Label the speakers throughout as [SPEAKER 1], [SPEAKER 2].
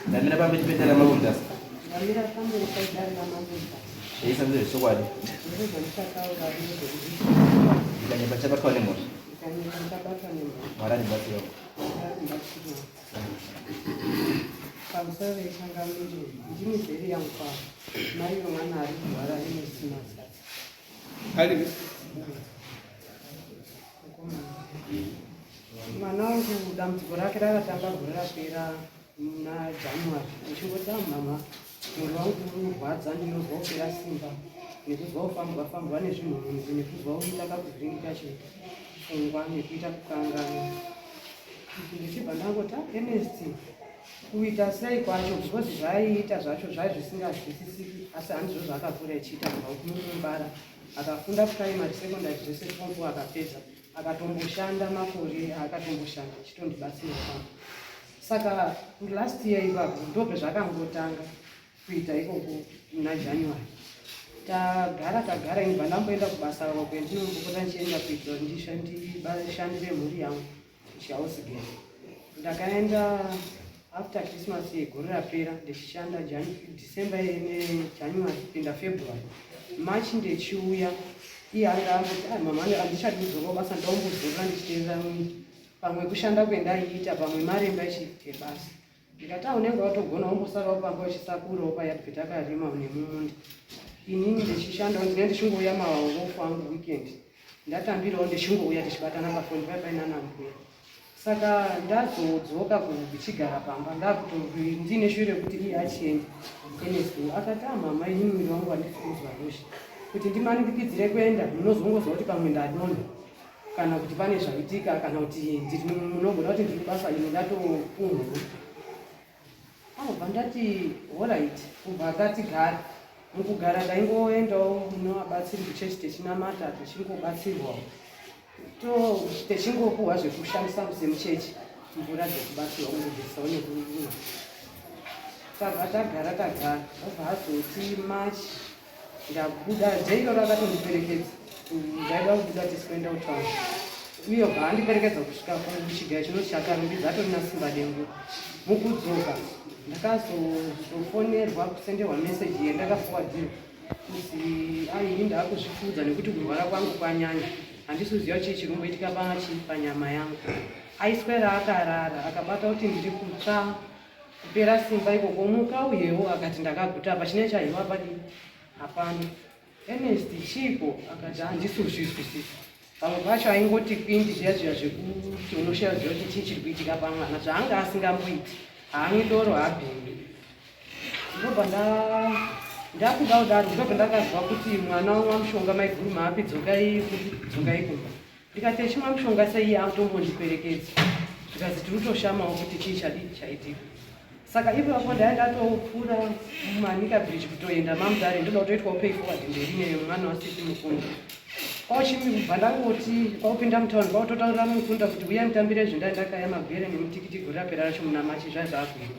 [SPEAKER 1] Ndamira pamwe chipendera mabunda.
[SPEAKER 2] Ndamira pamwe chipendera mabunda.
[SPEAKER 1] Eisanze zvichokwadi.
[SPEAKER 2] Ndizvo ndichataura
[SPEAKER 1] Ndikanyeba chabatwa nemhosva.
[SPEAKER 2] ndikanyeba chabatwa nemhosva.
[SPEAKER 1] Mwari andibatsira.
[SPEAKER 2] Pamusoro pechangamiro ndimizeri yangu mai vomwana ari kurwara nemusimasa. Mwana wangu dambudziko rake rakatanga gore rapera muna January. Ndichingoti mama mwiri wangu unorwadza, ndinozwa kupera simba nekuzwa kufambwa nezvinhu nekuzwa kutaka kuvhiringika chifungwa nekuita kukangana. Ndichibva ndangoti Ernest kuita sei kwacho because zvaiita zvacho zvai zvisingazwisisiki, asi handizvo zvaakakura echiita kubva kumumbara. Akafunda primary secondary zvese form 4 akapedza, akatomboshanda makore akatomboshanda echitondibatsira pamwe. Saka last year ipapo ndobve zvakangotanga kuita ikoko muna January. Tagara inibva ndamboenda kubasa kwendinombopota ndichienda kuitira kuti ndishandire mhuri yangu kuchihousegirl. Ndakaenda after Christmas yegore rapera ndichishanda December neJanuary kupinda February. March ndechiuya iye anga amboti mama handichadi kudzoka basa, ndaombodzoka ndichiteerera pamwe kushanda kwendaiita pamwe maremba echibve basa. Ndikati unenge watogona wombosarawo pamba uchisakurawo paya petakarima nemumunda. Inini ndichishanda ndinenge ndichingouya maofu angu weekend, ndatambirawo ndichingouya tichibatana pafoni papainana mbuya. Saka ndazodzoka kuchigara pamba ndakuti ndine shure kuti iye achienda Ernest akati mama inini mwiri wangu handisi kuzwa rosha, kuti ndimanikidzire kuenda munozongozwa kuti pamwe ndadonha kana kuti pane zvaitika kana kuti munogona kuti ndiri basa ino ndatopunhwa. Bva ndati alright. Kubva akati gara mukugara ndaingoendawo munovabatsiri kuchechi techinamata techingobatsirwawo techingopuhwa zvekushandisa semuchechi, mvura dzekubatsirwa kungogesawo nekurima. Tabva tagara obva azoti March ndabuda jairoro akatondiperekedza, ndaida kubuda tisikuenda kutown. Uye bva andiperekedza kusvika kuchigayo chinoti chakarumbidza atorina simba dengu. Mukudzoka ndakazofonerwa kusenderwa meseji yendakafowadirwa kuzi aini ndakuzvikudza nekuti kurwara kwangu kwanyanya, handisi kuziva chii chiri kumboitika panyama yangu. Aiswera akarara akabata kuti ndiri kutsva kupera simba ikoko, muka uyewo akati ndakaguta pachine chaiwa padii hapana. Ernest chiiko? Akati handisi kuzvizwisisa. Pamwe pacho aingoti kwindi zviya zvekuti unoshayiwa ziva kuti chii chiri kuitika pamwana, zvaanga asingamboiti haangidoro habhindi. Ndobva ndakuda kudaro ndobva ndakazwa kuti mwana wamwa mushonga maiguru maapi dzokai kumba. Ndikati echimwa mushonga sei atombondiperekedza, zvikazi tiri kutoshamawo kuti chii chaitika. Saka ipapo ndaendatopfuura mumanika bridge kutoenda mamudare, ndoda kutoitwawo pay forward mberi nemwana wasiti mukunda. Kwauchibva ndangoti kwaupinda mutauni kwautotaurira mukunda kuti uya mutambire zvendai ndakaya magwere nemutikiti guri rapera racho muna Machi zvazvakuita.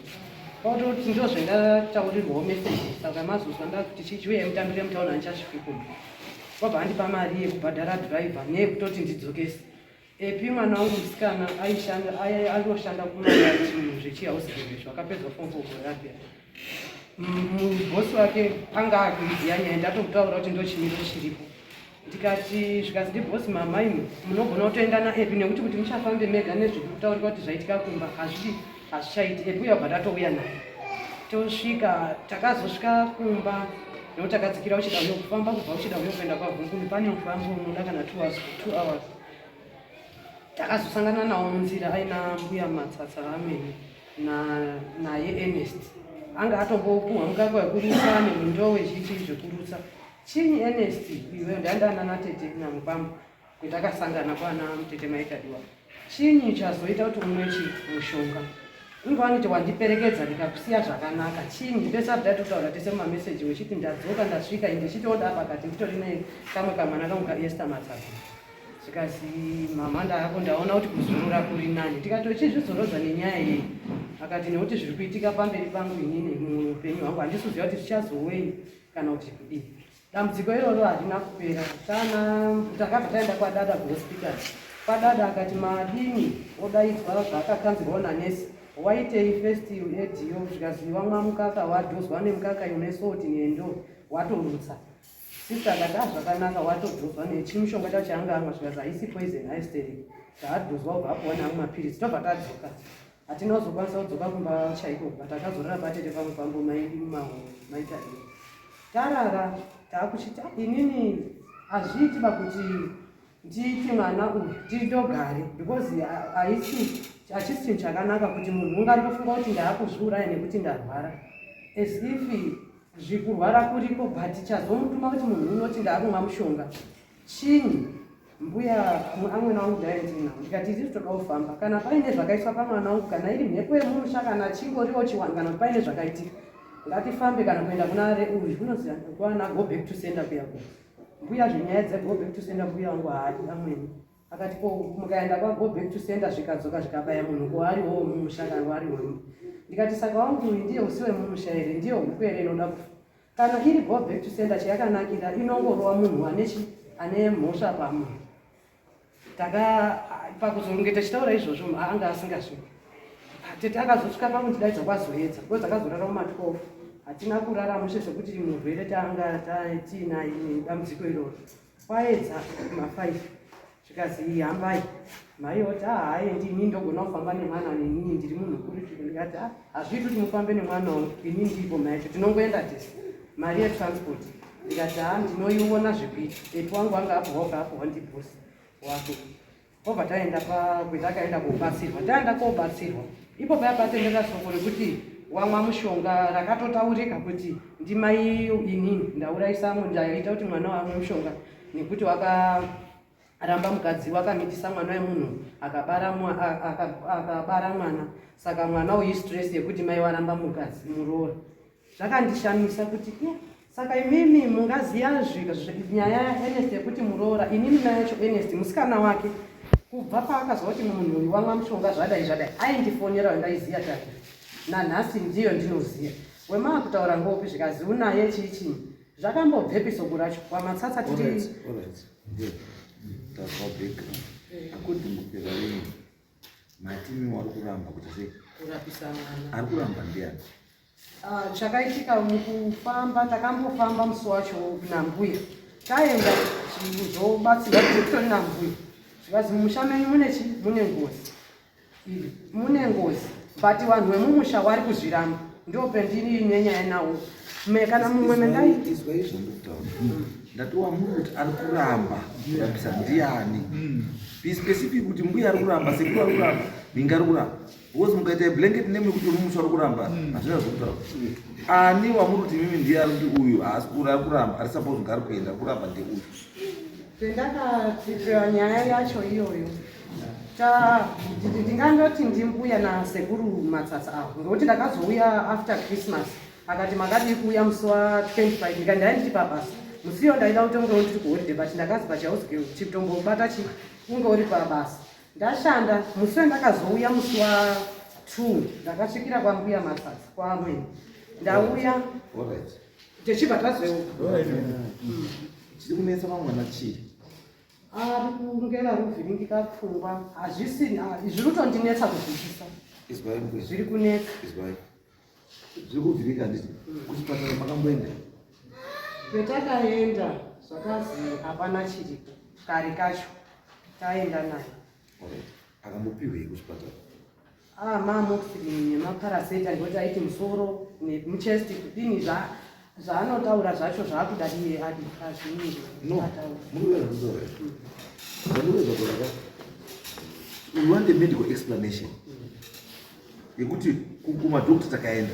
[SPEAKER 2] Kwautoti ndozvendataurirwawo meseji. Saka mazozwa ndakuti chichi uye mutambire mutauni handichasviki kumba. Kwabva andipa mari yekubhadhara dhiraivha neyekutoti ndidzokese. Epi mwana wangu musikana aitoshanda kumayaa chinhu zvechihousegirl zvakapedza form 4 gore rapera. Mubosi wake anga akuiziya nyaya, ndatomutaura kuti ndochimiro chiripo. Ndikati zvikazi ndibhosi mama imi munogona kutoenda naEpi nekuti kuti muchafambe mega nezvekutaurika kuti zvaitika kumba hazvichaiti. Epi uya bva tatouya naye tosvika, takazosvika kumba nekuti takadzikira uchida kufamba kubva uchida kuenda kwavhunguni pane mufambo unoda kana 2 hours. Takazosangana nawo munzira aina mbuya matsatsa amene naye Ernest anga atombopuhwa mukaka wekurutsa nemundo wezviti zvekurutsa. Chinyi Ernest iwe ndandana natete namupambo kwetakasangana kwana mutete maikadiwa. Chinyi chazoita kuti umwe mushonga? Ingwani wandiperekedza ndikakusiya zvakanaka. Chinyi ndesabda totaura tese mumameseji wechiti ndadzoka ndasvika ndichitoda pakati nditori nekamwe kamwana kangu kaEsther matsatsa. Zvikazi mama ndako ndaona kuti kuzorora kuri nani. Ndikati chizvizorodza nenyaya yei? Akati nekuti zviri kuitika pamberi pangu inini muupenyu hwangu handisi kuziva kuti zvichazowei kana kuti kudii. Dambudziko iroro harina kupera. Takabva taenda kwadada kuhospitari. Kwadada akati madini odaidzwa zvakakanzirwa nanesi waitei first aid yo zvikazi wamwa mukaka wadhozwa nemukaka une salt nendo watorutsa sister akati zvakanaka watodhozwa nechimushonga chacho chaanga amwa zvikazi haisi poison haisteri taadhozwa ubva apuwana amwe mapirisi tobva tadzoka hatina kuzokwanisa kudzoka kumba chaiko but takazorora patete pamufambo maitadii tarara taakuchiti inini hazviitiba kuti ndiiti mwana uyu ndidogare because hachisi chinhu chakanaka kuti munhu ungandofunga kuti ndaakuzviuraya nekuti ndarwara as if zvikurwara kuriko but chazomutuma kuti munhu unoti ndaakumwa mushonga chinyi mbuya amwena wangu ndaendina ndikati isi toda kufamba kana paine zvakaitwa pamwana wangu kana iri mhepo yemumusha kana chingoriwo chiwani kana kuti paine zvakaitika ngatifambe kana kuenda kuna uyu kunoziva kwana go back to sender kuyako mbuya zvenyaya dze-go back to sender mbuya wangu haadi amweni akati ko mukaenda kwa-go back to sender zvikadzoka zvikabaya munhu ko ariwo mumusha kana ari wemu ndikati saka wangu uyu ndiye usiwe mumusha here ndiye huku here inoda kufa kana iri go back to sender chayakanakira inongorowa munhu ane mhosva pamunhu pakuzonge tichitaura izvozvo anga asingazvii tete akazosvika pakundidaidza kwazoedza ko dzakazorara muma12 hatina kurara mushe zvekuti murwere taanga tiinaye dambudziko iroro kwaedza ma5 zvikazi hambai maioti haendi ini ndogona kufamba nemwana nenini ndiri munhu kuri ndikati hazviiti kuti mufambe nemwana wangu ini ndipo maicho tinongoenda tese mari yetransport ndikati ndinoiona zvekuita etu wangu anga apohwa ndibhosi wako obva taenda kwetakaenda kobatsirwa taenda kobatsirwa ipo paya patendeka soko rekuti wamwa mushonga rakatotaurika kuti ndimai inini ndauraisamo ndaita kuti mwana wamwe mushonga nekuti wakaramba mukadzi wakamitisa mwana wemunhu akabara mwana saka mwana uyu stress yekuti mai waramba mukadzi muroora zvakandishamisa kuti saka imimi mungaziya nyaya yaErnest yekuti muroora inini mai yacho Ernest musikana wake kubva paakazwa kuti munhu uyu wamwa mushonga zvadai aindifonera ndaiziya take nanhasi ndiyo ndinoziya wemaa kutaura ngopi zvikazi unaye chichi zvakambobvepi soko racho wamatsatsa tiri
[SPEAKER 3] matimi wari kuramba kuti sei
[SPEAKER 2] kurapisa mwana
[SPEAKER 3] ari kuramba ndiani
[SPEAKER 2] chakaitika mukufamba takambofamba musi wacho nambuya taenda zvobatsirwa kuti kutori nambuya zvikazi mumusha menyu mune ngozi but vanhu vemumusha vari kuzviramba ndo pendiri nenyaya nawo kana mumwe
[SPEAKER 3] mendaizwa izvo ndokutaura ndatiwa muri kuti ari kuramba kurambisa ndiani be specific kuti mbuya ari kuramba sekuru ari kuramba minga ari kuramba because mukaita blanket name kuti mumusha ari kuramba hazvina zvokutaura ani wamuri kuti mimi ndiye ari kuti uyu haasi kuri ari kuramba ari suppose kunge ari kuenda kuramba ndeuyu
[SPEAKER 2] pendakadzidzira nyaya yacho iyoyo ndingandoti ndimbuya nasekuru matsatsa avo ngokuti ndakazouya after Christmas akati makadi kuuya musi wa25 ndikandainditi pabasa musiyo ndaida kutonge tiri kuholiday but ndakazi pachauzike chitombobata unge uri pabasa ndashanda musi wendakazouya musi wa2 ndakasvikira kwambuya matsatsa kwaamweni ndauya techibva tazveuka
[SPEAKER 3] chiri kunetsa vamwana chii
[SPEAKER 2] ari kungera ruvhiringika pfungwa hazvisi zviri kutondinetsa kuzwisisa zviri kunetsa
[SPEAKER 3] zviri kuvhirika nditi kuchipatara makamboenda
[SPEAKER 2] petakaenda zvakazi hapana chiripo kare kacho taenda naye
[SPEAKER 3] akambopiwei kuchipatara
[SPEAKER 2] mamoxilini nemaparaseta ndikuti aiti musoro nemuchesti kudini zvaanotaura zvacho zvaakudadiye adi azvinii
[SPEAKER 3] we want a medical explanation yekuti kumadhokta takaenda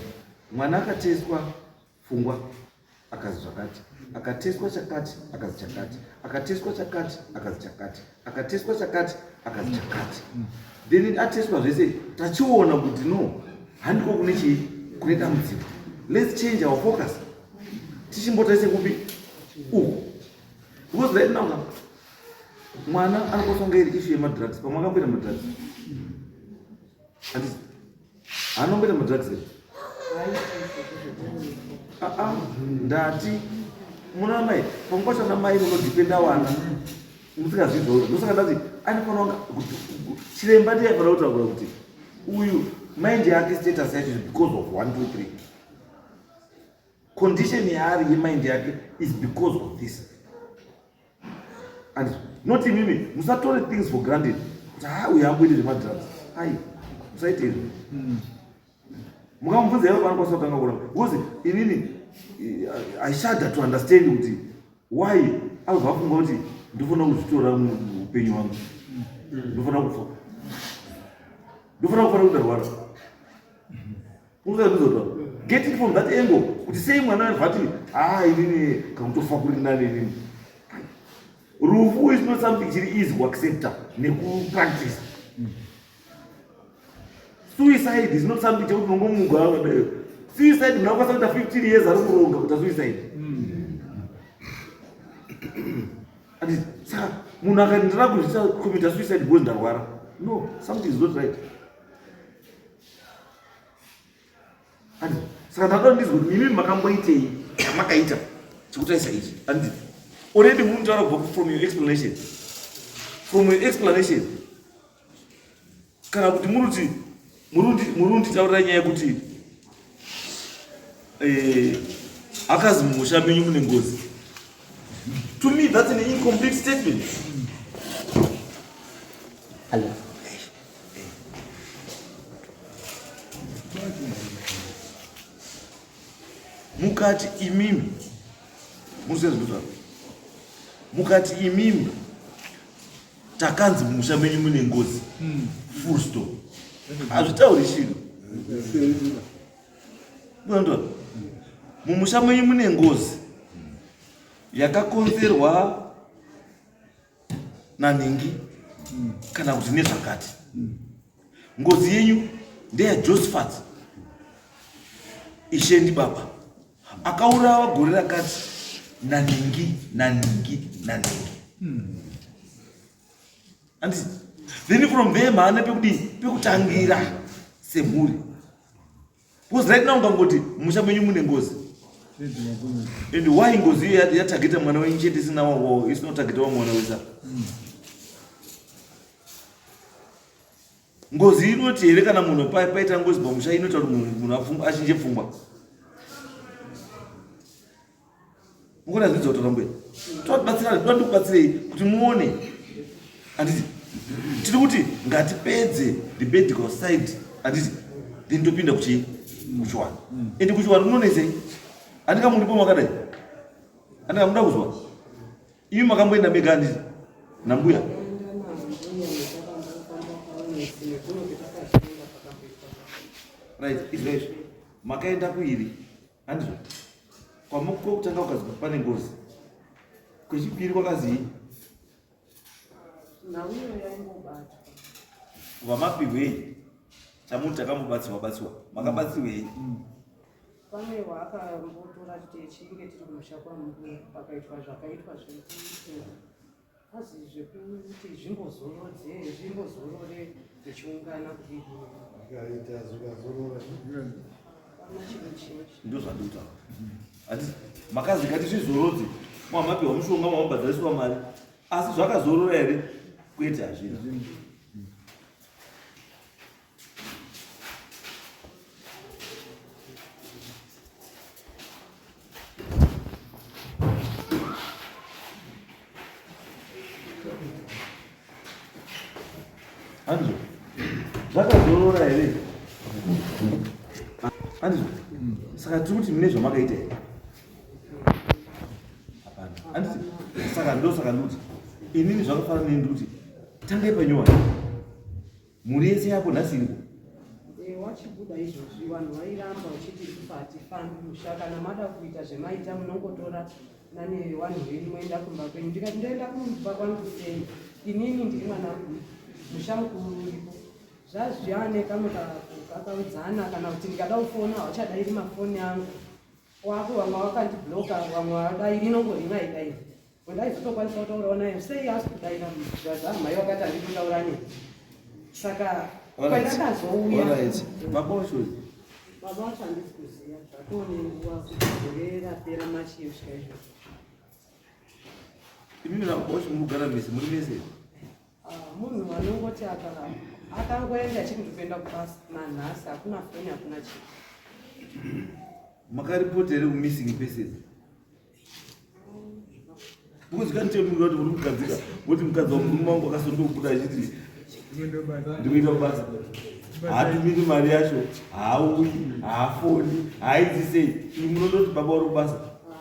[SPEAKER 3] mwana akateswa pfungwa akazi zvakati akateswa chakati akazi chakati akateswa chakati akazi chakati akateswa chakati akazi chakati then ateswa zvese tachiona kuti no handiko kune dambudziko let's change our focus tichimbotarise kupi uku because right now mwana anokosonga iri issue yemadrugs pamwe akamboita madrugs handisi hanomboita madrugs here ndati muna mai pangwashana mai unodipenda wana musikazvidzozo ndosaka ndati anofanira chiremba ndiye afanira kutaura kuti uyu mind yake status yake is because of 1 2 3. Condition yaari yemind yake is because of this. And not imimi musatore things for granted. Uyamboite zvemadrugs hai musaitei mukamubvunza ivo pano kwasa kutanga kuramba because inini I shudder to understand kuti why abva afunga kuti ndofana kuzvitora upenyu hwangu ndofana kufa ndofana kufana kudarwara ukaizota get it from that angle kuti sei mwana vati inini kamutofa kuri nani inini rufu is not something chiri easy kuaccepta nekupractice. Suicide is not something chekuti unongomuga akadayo. Suicide munakwanisa kuita 15 years ari kuronga kuita suicide. Ati saka munhu akati ndira kuzvita commit suicide because ndarwara. No, something is not right. Ati saka ndakada ndizwa kuti mimi makamboitei makaita chekutaisa ichi. Andi already muntu arabva from your explanation kana kuti murundi taurira nyaya yekuti akazi mumusha menyu mune ngozi. To me that's an incomplete statement.
[SPEAKER 1] Hello.
[SPEAKER 3] Mukati imimi musezvuzva mukati imimi takanzi mumusha menyu mune ngozi full stop. Hazvitauri chinhu. Ndondoa mumusha menyu mune ngozi yakakonzerwa nanhingi kana kuti nezvakati. Ngozi yenyu ndeya Josephat Ishendi baba akaurawa gore rakati nanhingi. And then from there maana pekutangira semhuri. Because right now ngangoti musha menyu mune ngozi. And why ngozi yatagita mwana wenyu chete isina wawo isina tagita wa mwana wesa. Ngozi inoti here kana munhu paita ngozi pamusha inoti kuti munhu achinje pfungwa. Ngona zvidzo torambe. Twabatsirei kuti muone. Anditi tiri kuti ngatipedze the medical side anditi ndindopinda kuchiwana. Ende kuchiwana unonesei? Andika mundipo makadai. Andika muda kuzwa. Imi makamboenda mega anditi nambuya. Right, is right. Makaenda kuiri. Andizvo. Kwamuko kutanga ukazwa pane ngozi. Kwechipiri kwakazii?
[SPEAKER 2] Nauyo yaingobatwa.
[SPEAKER 3] Vamapihwei chamuti takambobatsiwa makabatsiwei?
[SPEAKER 2] Pane wakambotora kuti tichinge tiri kumusha kwambuya pakaitwa zvakaitwa zvekuti azi zvekuti zvimbozorore tichiungana kuti
[SPEAKER 4] akaita zvikazorora
[SPEAKER 3] ndo zvandotaura. Ati makazi ngati zvizorodze mwamapihwa mushonga mwamabhadhariswa mari asi zvakazorora here? Kwete hazvina. Andizvo zvakazorora here? Andizvo saka tiri kuti mune zvamakaita here? Hapana. Anditi saka ndosaka nduti inini zvakafanana nenduti tangai panyowani muri yese yapo nhasi iripo.
[SPEAKER 2] Wachibuda izvozvi vanhu vairamba vachiti hatifambi musha kana mada kuita zvemaita munongotora nane vanhu venyu moenda kumba kwenyu. Ndikati ndoenda kumba kwangu sei? Inini ndiri mwana musha mukuru uripo. Zvazviane kamwe kakaudzana kana kuti ndikada kufona hauchadairi mafoni angu. Wako vamwe vakandibloka vamwe vadai rinongoringa idai. Wendaizotokwanisa kutaurawo naye sei asi kudaira zvazamai vakati handikutaura nei. Saka kwendakazouya
[SPEAKER 3] Baba wacho
[SPEAKER 2] baba vacho handisi kuziva zvatone nguva kuti gore rapera machiyo kusvika izvo.
[SPEAKER 3] imimi nababa wacho murikugara mese muri mese?
[SPEAKER 2] Munhu anongoti akangoenda achikutoenda kubasa manhasi, hakuna foni, hakuna chii.
[SPEAKER 3] Makaripoti here kumissing persons? Because you can't tell me what to mukadzika, kuti mukadzi wamurume wangu akasondobuda achiti ndikuita basa. Haatumiri mari yacho, haauyi, haafoni, haidzi sei. Imi munondoti baba uri kubasa.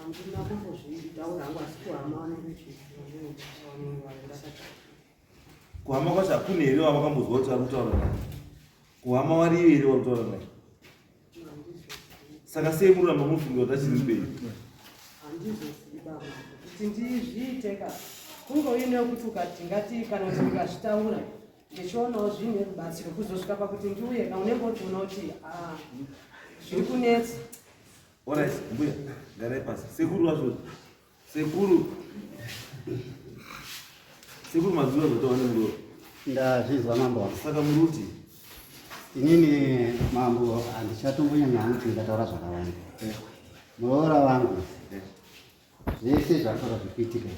[SPEAKER 2] Ndina kumbozvitaura hangu asi kuhama vanokuti
[SPEAKER 3] Kuhama kwacho hakuna here wavakambozwa kuti vari kutaura naye? Kuhama wariyo here vari kutaura naye? Saka sei muramba mufunga kuti achiri mberi?
[SPEAKER 2] handizoziva kuti ndizviiteka kunge uine kuti ukati ngati kana kuti ndikazvitaura ndichionawo zvine rubatsiro kuzosvika pakuti ndiuye ka unenge utoona kuti zviri kunetsa.
[SPEAKER 3] Alright, mbuya, garai pasi. Sekuru wacho, sekuru mazuva zvotawane muroro.
[SPEAKER 5] Ndazvizwa mambo.
[SPEAKER 3] Saka muruti
[SPEAKER 5] inini mambo handichatombonyanya kuti ndataura zvakawanda. Muroora wangu zvese zvakora zvipitika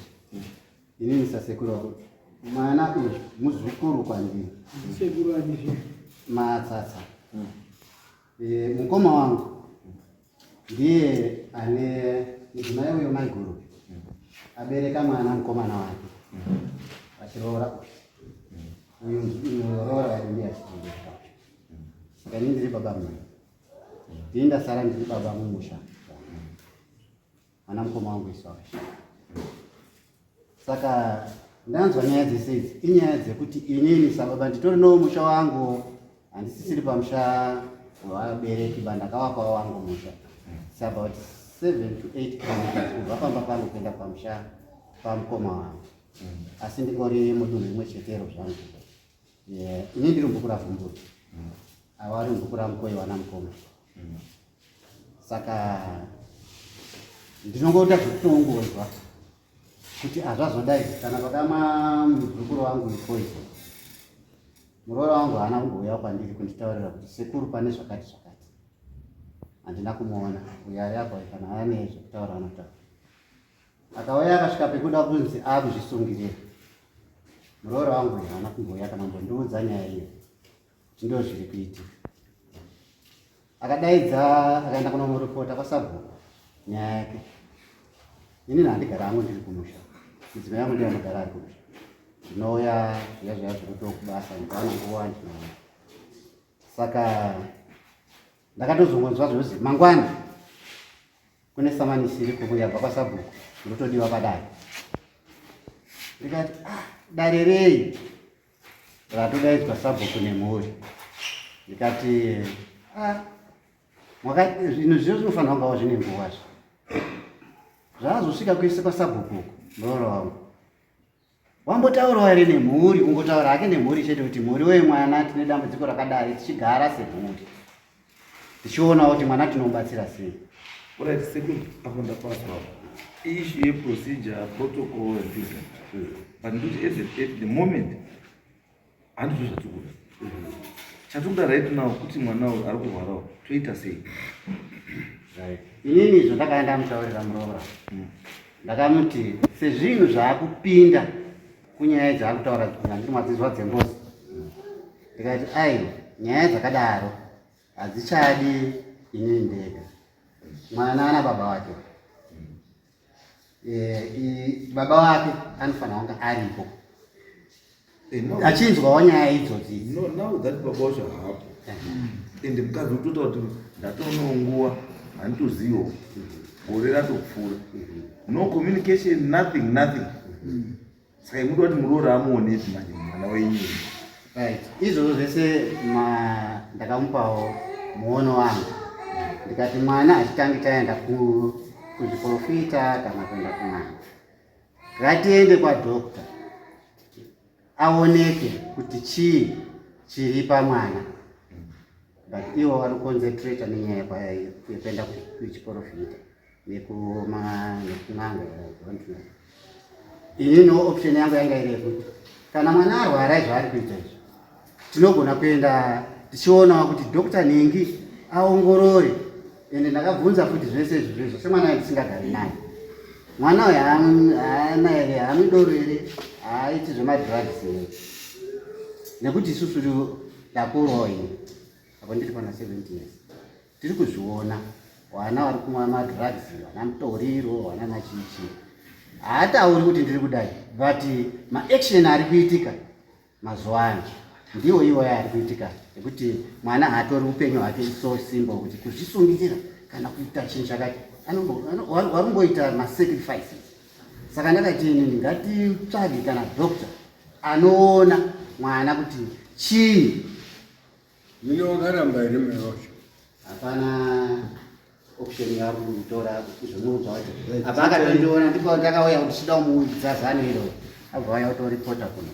[SPEAKER 5] inini sasekuru mwana uyu muzvikuru kwandiri.
[SPEAKER 4] Sekuru adizvi
[SPEAKER 5] Matsatsa. Mukoma wangu ndiye ane mudzimai uyo maiguru abereka mwana mukomana wake achiroora uyu roora yake ndiye achichengeta. Saka inini ndiri baba mumwe ndini ndasara ndiri baba mumusha ana mukoma wangu iswasha. Saka ndanzwa nyaya dzese idzi inyaya dzekuti inini sababa nditorinowo musha wangu, handisisiri pamusha wabereki bandakavapawo wangu musha. It's about 7 to 8 kilometers kubva pamba pangu kuenda pamusha pamukoma wangu, asi ndingori mudunhu rimwe chetero zvangu. Ini ndiri mubhuku raVhumbuti, ava vari mubhuku raMukoi wana mukoma. Saka ndinongota zvekutongodzwa kuti hazvazodai kana pakama muzukuru wangu ipoizo muroora wangu haana kumbouya kwandiri kunditaurira kuti sekuru pane zvakati zvakati. Handina kumuona uya yakwa kana ane zvekutaura anotaura. Akauya akasvika pekuda kunzi akuzvisungirira. Muroora wangu uyu haana kumbouya kana mbondiudza nyaya iyo ndo zviri kuitika. Akadaidza akaenda kunomuripota kwasabhuku nyaya yake. Inini handigara hangu ndiri kumusha, mudzimai yangu ndiye anogara ari kumusha. Ndinouya zviya zviya zvekuto kubasa ndikaona nguva ndinoona. Saka ndakatozongonzwa zvozi mangwana kune samanisi iri kubuya yabva kwasabhuku ndinotodiwa padare. Ndikati dare rei ratodaidzwa sabhuku nemhuri. Ndikati zvinhu zvizvo zvinofanira kungawo zvine nguwazvo. Zvazosvika kuise pasabhuku muroora wangu wambotaurawo here nemhuri, kungotaura hake nemhuri chete kuti mhuri wemwana tine dambudziko rakadai, tichigara semhuri tichionawo kuti mwana tinomubatsira sei.
[SPEAKER 3] Alright, sekuru apo ndapaswa issue yeprocedure, protocol and things like that. But ndoti at the moment handizvo zvatikuda. Chatikuda right now kuti mwana uyu ari kurwarawo toita sei.
[SPEAKER 5] Inini izvo ndakaenda mutaurira muroora ndakamuti sezvinhu zvaakupinda kunyaya dzaakutaura ndiri madzizwa dzengozi, ndikati nyaya dzakadaro hadzichadi inini ndega. Mwana ana baba wake, baba wake anofanira kunge aripo achinzwawo nyaya idzodzi.
[SPEAKER 3] Now that baba wacho haapo ende mukadzi utotaura kuti ndatoonawo nguva handitozivo gore ratopfuura, no communication, nothing. Saka imuda kuti muroora amuonezi manje mwana wenyu.
[SPEAKER 5] Right, izvozvo zvese ndakamupawo muono wangu. Ndikati mwana achitange taenda kuzviprofita kana kuenda kun'anga, ngatiende kwadhokta aoneke kuti chii chiri pamwana. But ivo vanoconcentrate nenyaya yekuenda kuchiprofita nekun'anga. Inini option yangu yanga iri yekuti kana mwana arwara zvaari kuita izvo tinogona kuenda tichionawo kuti Dr. Ningi aongorore. Ende ndakabvunza futi zvese izvozvo semwana ndisingagari naye. Mwana uyu haana here, hamidoro here, haaiti zvemadrugs here. Nekuti isusu takurawo ini apo ndiri pana 70 years tiri kuzviona vana vari kumwa madrugs vana mutoriro vana machichi haatauri kuti ndiri kudai but maaction ari kuitika mazuva ano ndiwo iwoyo ari kuitika ekuti mwana haatori upenyu hwake so simba kuti kuzvisungirira kana kuita chinhu chakati warumboita masacrifices. Saka ndakati ini ngatitsvage kana doctor anoona mwana kuti chii
[SPEAKER 4] Ndinokaramba iri merosho.
[SPEAKER 5] hapana option yari kutora kuzvimuudza kuti apa akatondiona ndipo ndakauya kuti chida kumuudza zano iro abva vaya kutoripota kuno.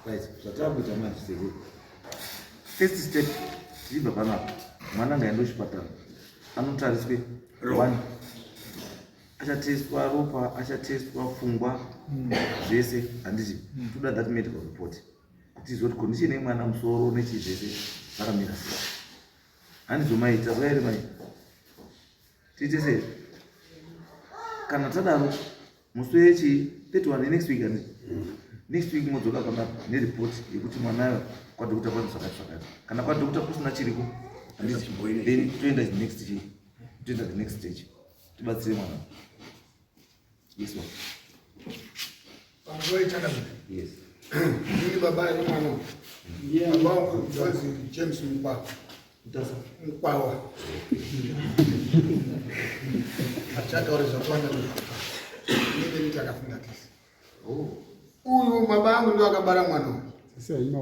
[SPEAKER 3] Right, zvatakuita manje first step tibva panapa mwana ngaende kuchipatara anotariswe 1 achatestwa ropa achatestwa pfungwa zvese handiti toda that medical report kuti izoti condition yemwana musoro nechii zvese zvakamira sei handizomaita vaere mai tiite sei kana tadaro musi wechi 31 next week handiti next week modzoka panapa nereport yekuti mwanayo kwadokta kwani zvakati kana kwadokta kusina chiriko handiti then toenda the next stage tibatsire mwana. Yes, ma'am. Yes.
[SPEAKER 4] Ini baba ni mwana. Baba wangu mzazi James Mpapa. Mpawa. Achaka wale za kwanza ni. Mimi nitakafunga kesi. Huyu baba yangu ndio akabara mwana. Sasa ina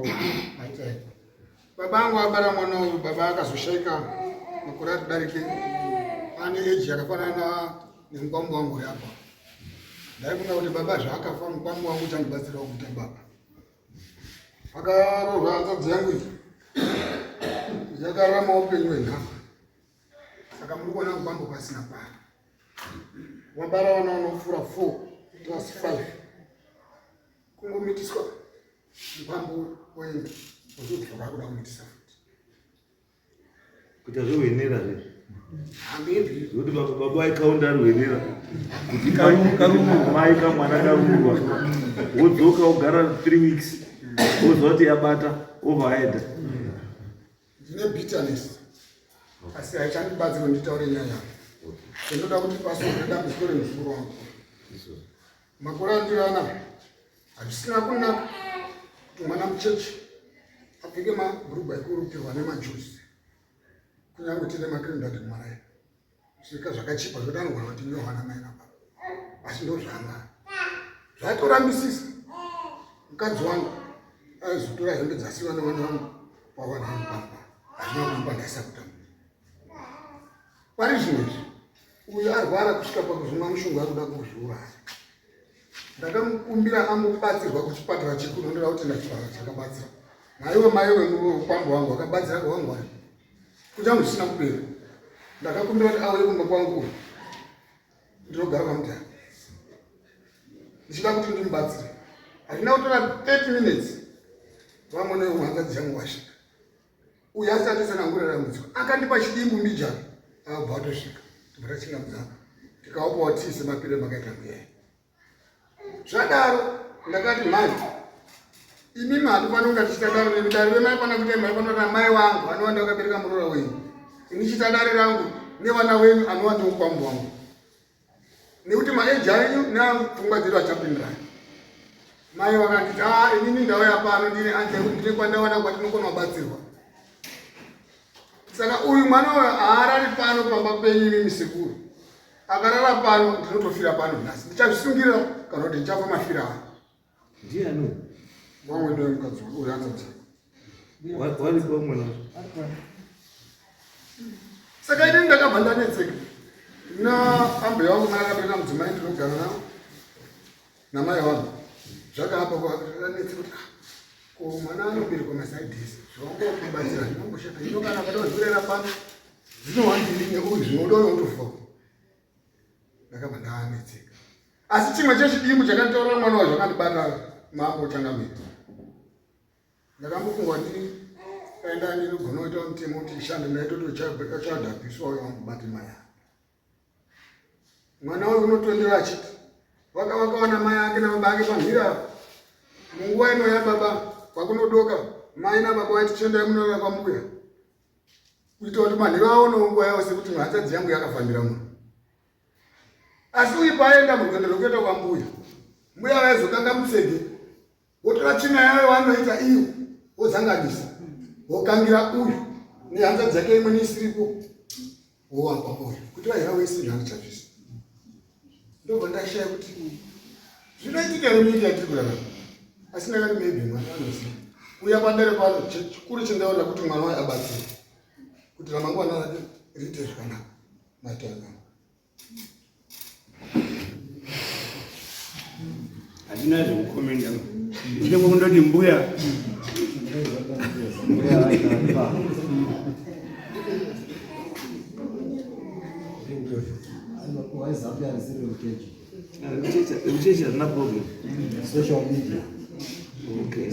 [SPEAKER 4] baba yangu akabara mwana huyu baba akazoshaika mkurati dariki. Ani age akafanana ni mkwambo wangu hapa. Ndaikuna kuti baba zvakafa mkwambo wangu chandibatsira kuti baba. Akarohwa hanzvadzi yangu iyi. Yakarama upenyu hwenhaka. Saka muri kuona mkwambo pasina pari. Wabara wana vanofura 4 plus 5. Kungomitiswa mkwambo wenga. Uzoti zvakakuda kumitisa futi.
[SPEAKER 3] Kuti azvowenera here.
[SPEAKER 4] Hambi
[SPEAKER 3] Zoti baba aikaunda ruwenera kuti karumu mai kamwana karumurwa wodzoka wogara 3 weeks wozoti yabata overhead.
[SPEAKER 4] Ndine bitterness. Asi haichandibatsiri nditaure nyaya. Ndinoda kuti pasore dambudziko remusoro wangu. Makore andiri anaya hazvisina kunaka kuti mwana muchechi apfeke mabhurugwa ekurukirwa nemajuzi. Kunyange tine makrindati mwana yedu. Zvika zvakachipa zvoti anogona kuti nyohana mai nababa. Asi ndozvanga. Zvatorambisisa. Mukadzi wangu aizotora hembe dzasiwa nevana vangu pavana vangu pamba. Hazvina kumba ndaisa kutamba. Pari zvimwe izvi. Uyu arwara kusvika pakuzvimwa mushonga akuda kuzviuraya. Ndakamukumbira ambobatsirwa kuchipatara chikuru ndoda kuti ndachipatara chakabatsira. Naiwe mai wemukwambo wangu wakabatsira kwangu wari. Kuchangu zvisina kupera. Ndakakumbira kuti auye kumba kwangu. Ndinogara pamutara. Ndichida kuti ndimubatsire. Hazvina kutora 30 minutes. Vamwe nehanzvadzi yangu wasvika. Uyu asati sanangurira dambudziko. Akandipa chidimbu mbijana. Abva atosvika. Tibva chingamudzana. Tikaupawo tii semapire makaita mbiyai. Zvadaro ndakati mai imi hatifani kunga tichitadaro nemidaro vemai pana kuti mai panota mai wangu anowanda wakabereka murora wenyu. Ini chitadare rangu nevana wenyu anowanda mukwambo wangu. Nekuti maeji anyu nepfungwa dzedu achapindirana. Mai vakanditi inini ndauya pano ndine anje kuti ndiri kwandawana kwatinokona kubatsirwa. Saka uyu mwana uyu haarari pano pamba penyu imi misekuru. Akarara pano ndinotofira pano nhasi. Ndichazvisungira kana kuti ndichafa mafira ano.
[SPEAKER 3] Ndiani?
[SPEAKER 4] Wamwe ndio mukadzi uyu anoti.
[SPEAKER 3] Wari pamwe na.
[SPEAKER 4] Saka ini ndakabva ndanetseka. Na ambe wangu mara akabereka mudzimai ndinogara nawo. Namai wangu. Zvakaapa kwanetseka kuti ko mwana anoberekwa masaidhisi. Zvongokubatsira zvinongoshata. Ino kana patozvirera pano zvinowandiringe uyu zvinodoyo utofa. Ndakabva ndanetseka. Asi chimwe chechidimbu chakataura mwana wazvo akandibata mambo changamira. Ndakambofunga kuti kaenda ndinogona kuita mutemo kuti ishande naitoto child abuse wauya wangubate mai ake. Mwana uyu unotondera achiti vakawana mai ake nababa ake pamhira munguva ino yababa kwakunodoka mai nababa vaiti tiendai munorora kwambuya kuita kuti manhero aonewo nguva yavo sekuti hanzvadzi yangu yakafambira muno. Asi uyu paaenda murwendo rwekuenda kwambuya, mbuya vaizokanga musege wotora tsvina yayo vanoita iyo wozanganisa wokangira uyu nehanza dzake imwe nisiripo wowapa uyu kuti vaira wese zvaandichapisa. Ndobva ndashaya kuti zvinoitika nemunyika yatiri kurarama. Asi ndakati maybe mwana anoziva uya pandere pano chikuru chendaona kuti mwana waye abatsire kuti ramangwana rake riite zvakanaka matanga.
[SPEAKER 6] Hazina zvekukomenda ndinenge kundoti mbuya
[SPEAKER 3] Uchechi hazina problem.
[SPEAKER 5] Social media.
[SPEAKER 3] Okay.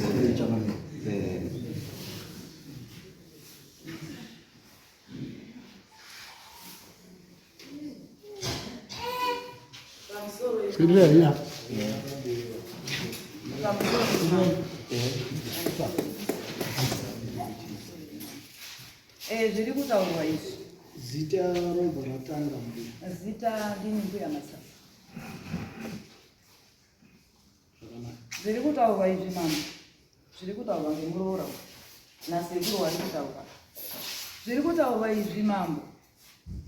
[SPEAKER 2] Zviri kutaurwa izvi.
[SPEAKER 7] Zita robo ratanga mbuya.
[SPEAKER 2] Zita ndini mbuya Masasa. Zviri kutaurwa izvi mama. Zviri kutaurwa ngemuroora nasekuru vari kutaurwa. Zviri kutaurwa izvi mambo.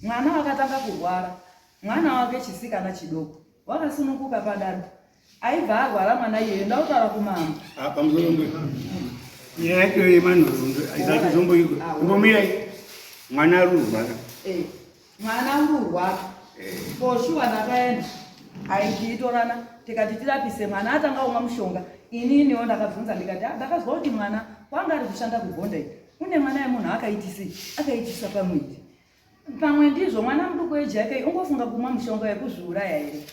[SPEAKER 2] Mwana akatanga kurwara. Mwana wake chisikana chidoko. Wakasununguka padanda. Aibva arwara mwana iyeyo ndautaura kumama.
[SPEAKER 6] apa muzombe yake yemanhorondo aizatizomboiko ngomira mwana arurwara
[SPEAKER 2] Mwana ururwara. Poshuwa ndakaenda. Aichitorana tikati tirapise mwana atanga umwa mushonga. Ininiwo ndakabvunza ndikati ndakazwa kuti mwana wanga ari kushanda kugonda iyi. Une mwana yemunhu akaitisa pamwedzi. Pamwe ndizvo mwana muduku wejake ungofunga kumwa mushonga yekuzviuraya here.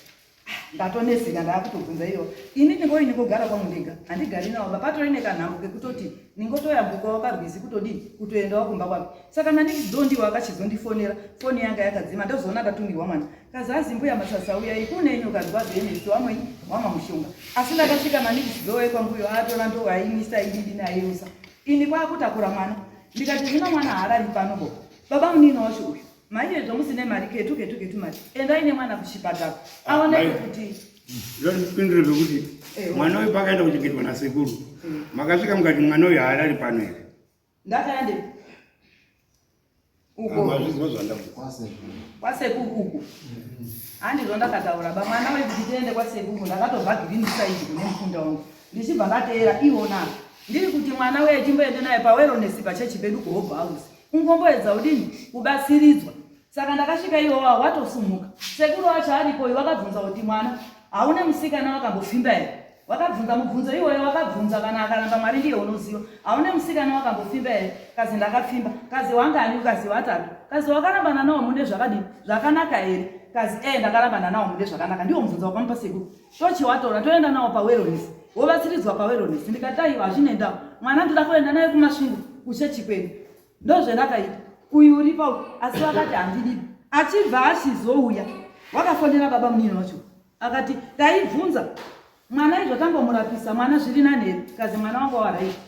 [SPEAKER 2] Ndatoneseka ndakutobvunza iyo. Ini ndingori ndingogara kwangu ndega. Handigari nawo papatori nekanhambo kekutoti ningotoyambuka wakarwizi kutodini kutoendawo kumba kwake. Saka nandizondiwa akachizondifonera foni yanga yakadzima ndozoona ndatumirwa mwana. Kazi mbuya Masasa uya kune nyoka dzwadzenesi wamwe mushonga. Asi ndakasvika mandizizowe kwanguyo atora ndo aimisa ididi nayiusa. Ini kwakutakura mwana. Ndikati zvino mwana harari panobo. Baba munini wacho uyu. Mai edzo musine mari ketu mari. Endai nemwana kuchipatara. Aone kuti
[SPEAKER 6] ndopindure zvekuti mwana uyu pakaenda kuchengetwa nasekuru makasvika mukati mwana uyu haarari pano here
[SPEAKER 2] ndakaende uko
[SPEAKER 6] mazviziva zvanda
[SPEAKER 2] kwasekuru uko handizvo ndakataura ba mwana wekuti tiende kwasekuru ndakatobva green side kune mukunda wangu ndichibva ndateera iwona ndiri kuti mwana weye timboende naye paweronesi pachechi pedu kuhobha house ungomboedza udini kubatsiridzwa. Saka ndakasvika iwowa watosumuka. Sekuru wacho aripo wakabvunza kuti mwana haune musikana wakambofimba here. Wakabvunza mubvunzo iwoyo wakabvunza kana akaramba Mwari ndiye unoziva. Haune musikana wakambofimba here. Kazi ndakafimba. Kazi wangani kazi watatu. Kazi wakarambana nawo mune zvakadini zvakanaka here. Kazi ndakarambana nawo mune zvakanaka. Ndiwo mubvunzo wakamupa sekuru. Tochi watora toenda nawo paweronesi. Wobatsiridzwa paweronesi. Ndikati hazvine ndau. Mwana ndida kuenda naye kumasvingo kuchechi kwedu. Ndozvendakaita. Uyu uripo asi wakati handidi. Achibva achizouya wakafonera baba munini wacho. Akati taibvunza mwana izvotambomurapisa mwana zviri nani here. Kazi mwana wangu waraiti.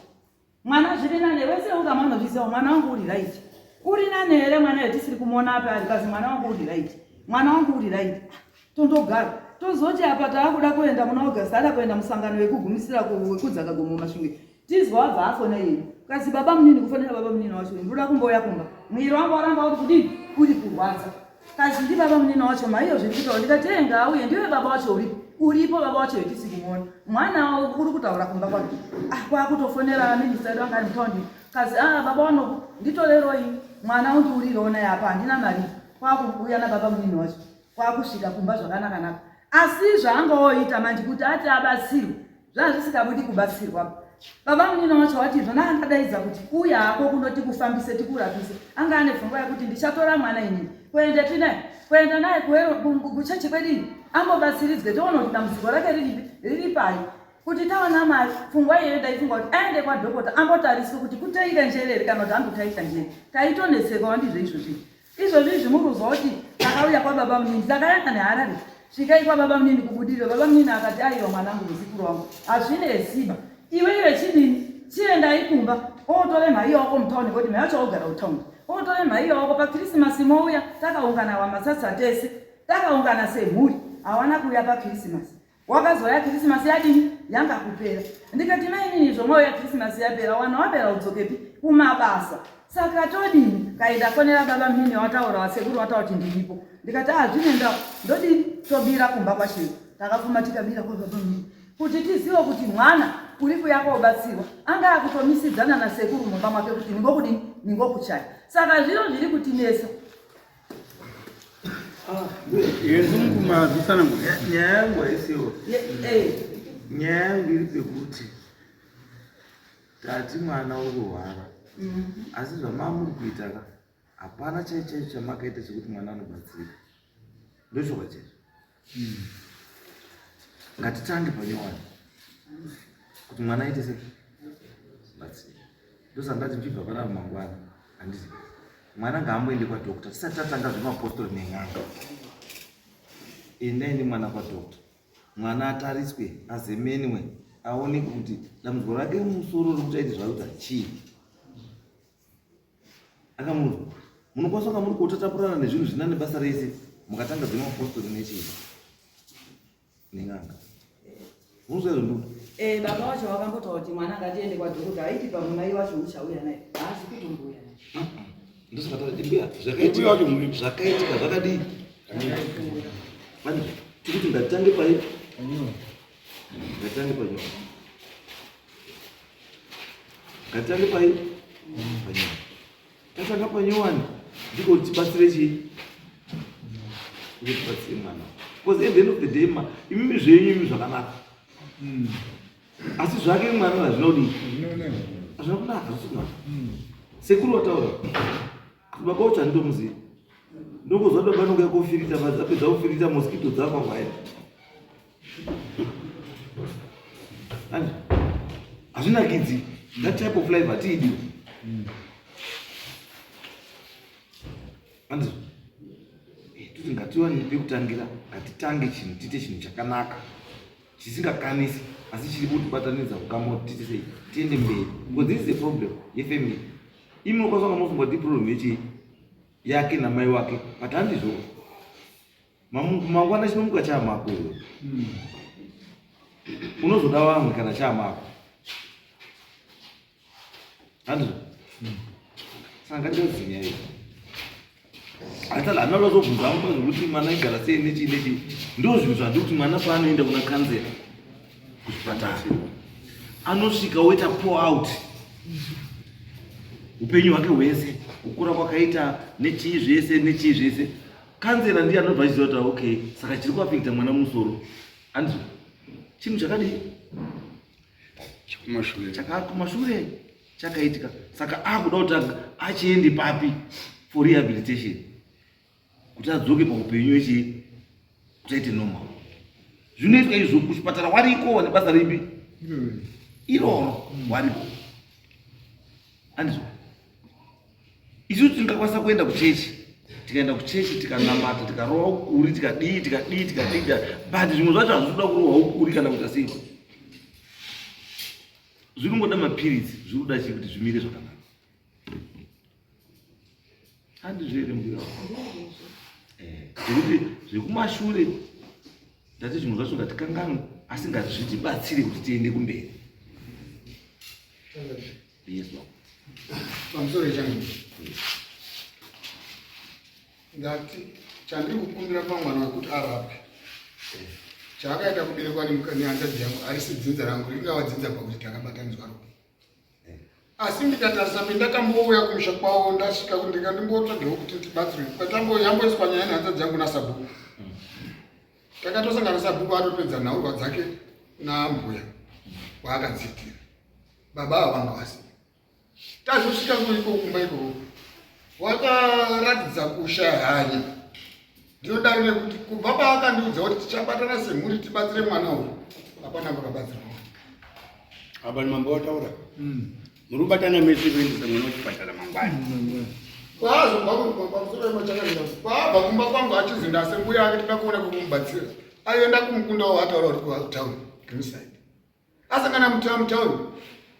[SPEAKER 2] Mwana zviri nani here. Wese ukamanozviziva mwana wangu uri raiti. Uri nani here mwana yetisiri kumuona apa ari. Kazi mwana wangu uri raiti. Mwana wangu uri raiti. Tondogara. Tozoti apa taakuda kuenda muna August ada kuenda musangano wekugumisira wekudzaka gomo masvingo. Tizwa wabva afona yeye. Kazi baba munini kufonera baba munini wacho. Ndoda kumboya kumba. Mwiri wangu waramba uri kudini? Uri kurwadza. Kazi ndi baba munini wacho maiyo zvikuita ndikatenga auye ndiwe baba wacho uripo baba wacho yetisi kumuona. Mwana uri kutaura kumba kwake. Kwakutofonera minister wanga ari mutaundi. Kazi baba wano nditoleroi mwana undi urirona yapa handina mari. Kwakubuya na baba munini wacho. Kwakusvika kumba zvakanaka naka. Asi zvaangaoita manje kuti ati abatsirwe. Zvazvisikabudi kubatsirwa. Baba munini wacho wati zvona andadaidza kuti uya hako kunoti kufambise tikurapise. Anga ane pfungwa yekuti ndichatora mwana inini. Kuenda naye kuchechi kwedu. Ambobatsiridzwe toona kuti dambudziko rake riri pai. Kuti taona mari pfungwa iyoyo ndaifunga kuti aende kwadhokota ambotariswe kuti kuteire njerere kana kuti ambotaita njere. Taitoneseka wandizvo izvozvi. Izvozvi zvimuruzwa kuti akauya kwababa munini ndakaenda neharare. Svikai kwababa munini kubudiriro. Baba munini akati aiwa mwanangu musikuru wangu. Hazvine simba. Iwewe chidini
[SPEAKER 8] chienda ikumba otore mai yako mtaoni kuti mai acho ogara utaundi otore mai yako pa Christmas mouya takaungana wa masasa tese takaungana semhuri hawana kuya pa Christmas wakazoya Christmas yadini yanga kupera ndikati mai nini zvomo ya Christmas yapera wana wapera udzokepi kumabasa saka todini kaenda konera baba mhini wataura wasekuru watauti ndilipo ndikati zvinenda ndodini tobira kumba kwashiri takafuma tikabira kwa baba mhini kuti tiziwe kuti mwana uri kuyako ubatsiwa anga akutomisidzana na sekuru mumba mwake kuti ningokudini ningokuchaya saka zviro zviri kutinesa
[SPEAKER 6] yesu mukumazisana
[SPEAKER 3] nyaya yangu haisiwo nyaya yangu iri pekuti tati mwana uri kurwara asi zvamamuri kuita ka hapana chaicho chamakaita chekuti mwana anobatsirika ndochoka chaicho ngatitange panyowani kuti mwana aite sei batsirika ndosangati ndibva pana mangwana handiti mwana ngaamboende kwadokta tisati tatanga zvemapostori nenyanga endai nemwana kwadokta mwana atariswe azemenwe aone kuti dambudziko rake musoro rikuti aite zvakuti chii akamuzwa munokwanisa kunga muri kutatapurana nezvinhu zvina nebasa rese mukatanga zvemapostori nechii nenyanga munozvaizvo nduku
[SPEAKER 8] baba wacho wakambotaura kuti mwana ngatiende kwadhokota aiti pamwe mai wacho uchauya naye haasi kutomboya naye
[SPEAKER 3] ndosakataimbuya zvakaitika zvakadii tikuti ngatitange pai ngatitange panyowani ngatitange pai panyowani tatanga panyowani ndiko tibatsire chii kuti tibatsire mwana because at the end of the day imimi zvenyu imi zvakanaka asi zvake mwana hazvinodii hazvina kunaka hazvisi kunaka sekuru wataura baba ucho handimuzivi ndokuzwa baba nonga kufirita apedza kufirita mosquito dzakwa kwaye hazvinakidzi that type of life hatiidi andizvo tuti ngatiwane pekutangira ngatitange chinhu tiite chinhu chakanaka chisingakanisi asi chiri kutibatanidza kukama kuti tiite sei tiende mberi because this is a problem yefamily imi ukasanga mufunga kuti problem yechi yake namai wake but handizvo mangwana chinomuka chaamako iwe unozoda vamwe kana chaamako handizvo saka ngandiyozinya iyo hana lozobvunza mupa zvokuti mwana igara sei nechii nechii ndo zvinhu zvandi kuti mwana paanoenda kuna kanzera kuchipatara anosvika oita pour out upenyu hwake hwese kukura kwakaita nechii zvese kanzera ndiye anobva achiziva kuti okay saka chiri kuapekita mwana musoro handizvo chinhu chakadii kumashure chakaitika saka akuda kuti achiende papi for rehabilitation kuti adzoke paupenyu echi kuti aite normal zvinoitwa izvo kuchipatara wariko wane basa ripi iroro wariko handizvo isu tingakwanisa kuenda kuchechi tikaenda kuchechi tikanamata tikarowa ukuri tikadii but zvimwe zvacho hazvikuda kurohwa ukuri kana kuita sei zvinongoda mapiritsi zvirikuda chii kuti zvimire zvakanaka handizvo here mbira zvekuti zvekumashure ndati zvimwe zvacho ngatikanganwe asi ngazvitibatsire kuti tiende kumberi yes
[SPEAKER 4] pamusoro changu ngati chandiri kukumbira pamwana wekuti arapwe chaakaita kuberekwa nehanzvadzi yangu arisi dzinza rangu ringava dzinza pakuti takabatanidzwa ropa asi ndikatarisa pendakambouya kumusha kwavo ndasvika ndikandimbotsvagewo kuti ndibatsirwe kwatamboyamboiswa nyaya nehanzvadzi yangu nasabhuku takatosangana sabhuku atopedza nhaurwa dzake nambuya waakadzikira baba havanga vasi tazosvika kuiko kumba ikoko wakaratidza kushaya hanya ndinodaro nekuti kubva paakandiudza kuti tichabatana semhuri tibatsire mwana uyu hapana vakabatsira
[SPEAKER 6] apa nimambo wataura muri kubatana mese kuendesa mwana wachipatara mangwani
[SPEAKER 4] kwaazobva pamusoro emachakazira kwaabva kumba kwangu achizinda asembuya ake tida kuona kukumubatsira aienda kumukunda wavo ataura kuti kutauni grinside asangana mutauni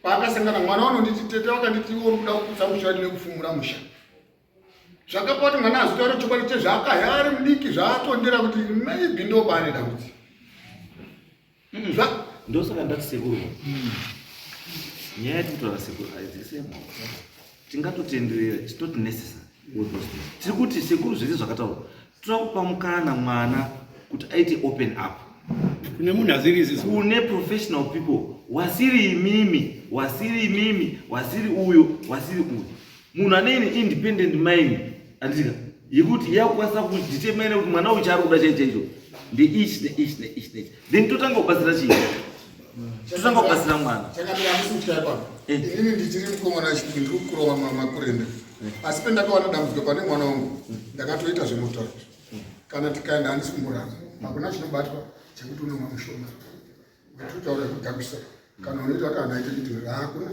[SPEAKER 4] paakasangana mwana unonditi tete wakanditi uri kuda kuputsa musha wadine kufumura musha zvakapa kuti mwana azotaura chokwadi chezvaakaya ari mudiki zvaatondera kuti maybe ndobaaneda kuti
[SPEAKER 3] ndosaka ndati sekuru nyaya yatikutora sekuru haizisemo tingatotenderera it's not necessary tiri kuti sekuru zvese zvakataura toda kupa mukana mwana kuti aite open up
[SPEAKER 6] kune munhu asiri
[SPEAKER 3] kune professional people wasiri imimi wasiri uyo wasiri uyu munhu ane independent mind andika yekuti yakukwanisa kudetermine kuti mwana uyu chaari kuda chaicho ndeichi then totanga kubatsira chii totanga kubatsira mwana
[SPEAKER 4] inini ndichiri mukomana chiti ndiri kukurova makurende asi pendakawana dambudziko pane mwana wangu ndakatoita zvemutaura kana tikaenda handisi kumuranga hakuna chinobatwa chekuti unomwa mushoma ngatitaura kugambisa kana unoita kuti anhu aite chidhori hakuna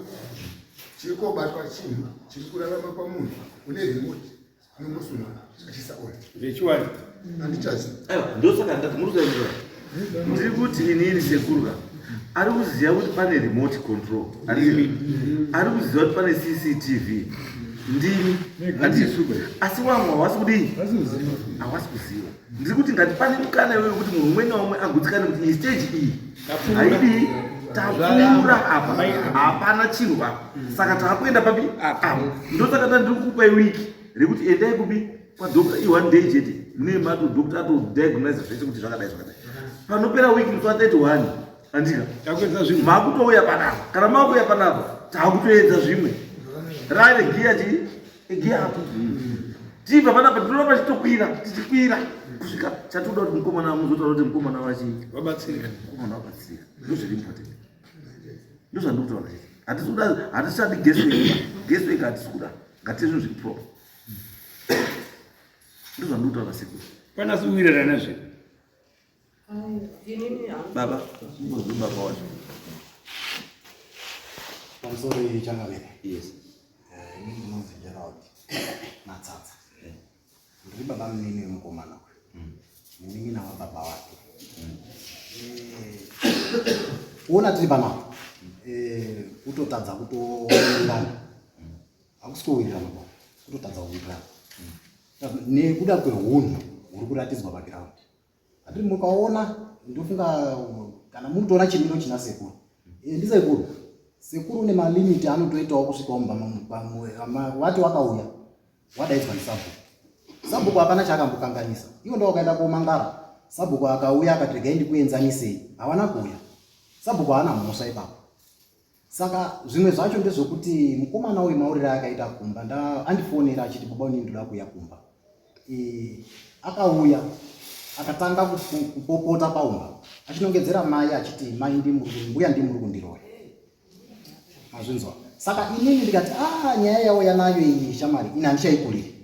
[SPEAKER 4] chiri kobatwa chinhu chiri kurarama pamunhu une remoti unombosuna achisaona
[SPEAKER 6] zvechiwani
[SPEAKER 4] handichazi
[SPEAKER 3] ndosaka ndati muri kuzaizva ndiri kuti inini sekurwa ari kuziva kuti pane remote control ari kuziva kuti pane CCTV ndini asi wamwe havasi kudii havasi kuziva ndiri kuti ngati pane mukana iweyo kuti munhu umwe naumwe agutsikane kuti iyi stage iyi haidii tapfuura apa hapana chinhu apa saka taakuenda papi apa ndosaka ndandiri kukupai wiki rekuti endai kupi kwadokta i1 day chete mune madokta atodiagnose zvese kuti zvakadai panopera wiki musi 31 andika makutouya panapa kana makuuya panapa taakutoedza zvimwe rave giya apo tibva panapa tinopa chitokwira tichikwira kusvika chatoda kuti mukomana wamuzotaura kuti mukomana wabatsirika ndozviri important ndozvandikutoona hatisadi guesswork hatisi kuda ngatiite zvinhu zviri proper ndozvandikutoona sekuru
[SPEAKER 6] pana siwirirana zve
[SPEAKER 3] baba wacho
[SPEAKER 5] pamusoro changamire
[SPEAKER 3] yes
[SPEAKER 5] inini ndinonzi Gerald Matsatsa ndiri baba munini wemukomana uyu munin'ina wababa wake kuona tiri panapa kutotadza kutowirirana hakusi kuwirirana kutotadza kuwirirana nekuda kweunhu huri kuratidzwa pagiraundi hatiri mukaona ndofunga kana mutoona chimiro china sekuru ndisekuru sekuru nemalimiti anotoitawo kusvikawo wati wakauya wadaidzwa nisabhuku hapana chaakambokanganisa iwo ndo wakaenda komangara sabhuku akauya akati regai ndikuenzanisei havana kuuya sabhuku haana mhosva ipapo saka zvimwe zvacho ndezvokuti mukomana uyu mauriro akaita kumba andifonera achiti baba unini ndoda kuuya kumba akauya akatanga kupopota paumba achinongedzera mai achiti mai mbuya ndimuri kundiroya mazvinzwa saka inini ndikati nyaya yawo yanayo iyi shamari ini handichaikuriri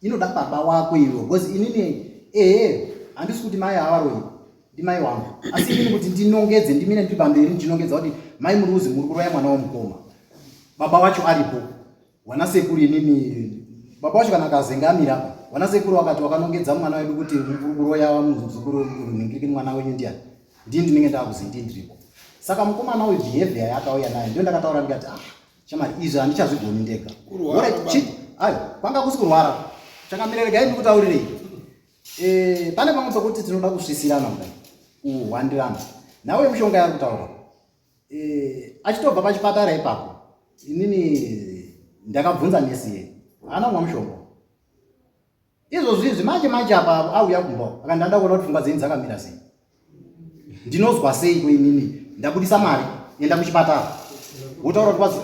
[SPEAKER 5] inoda baba wako iwe because inini handisi kuti mai havaroi ndimai wangu asi inini kuti ndinongedze ndimine ndiri pamberi ndinongedza kuti mai muri kuzi muri kuroya mwana wamukoma baba wacho aripo wana sekuru inini baba wacho kana akazenga amira wana sekuru wakati wakanongedza mwana wedu kuti muri kuroya muzukuru ningiriki mwana wenyu ndiani ndini ndinenge ndakuzi ndindiripo saka mukomana uyu behavior yakauya nayo ndio ndakataura ndikati shamari izvi handichazvigoni ndega ayo kwanga kusi kurwara chakamirerega ndikutaurirei pane pamwe pekuti tinoda kusvisirana kudai kuhwandirana nawe mushonga yari kutaura achitobva pachipatara ipapo inini ndakabvunza nesi yeye haana kumwa mushonga izvozvi manje manje apa auya kumba akandanda kuona kuti pfungwa dzenyu dzakamira sei ndinozwa sei kwenini ndabudisa mari enda kuchipatara wotaura kuti kwazi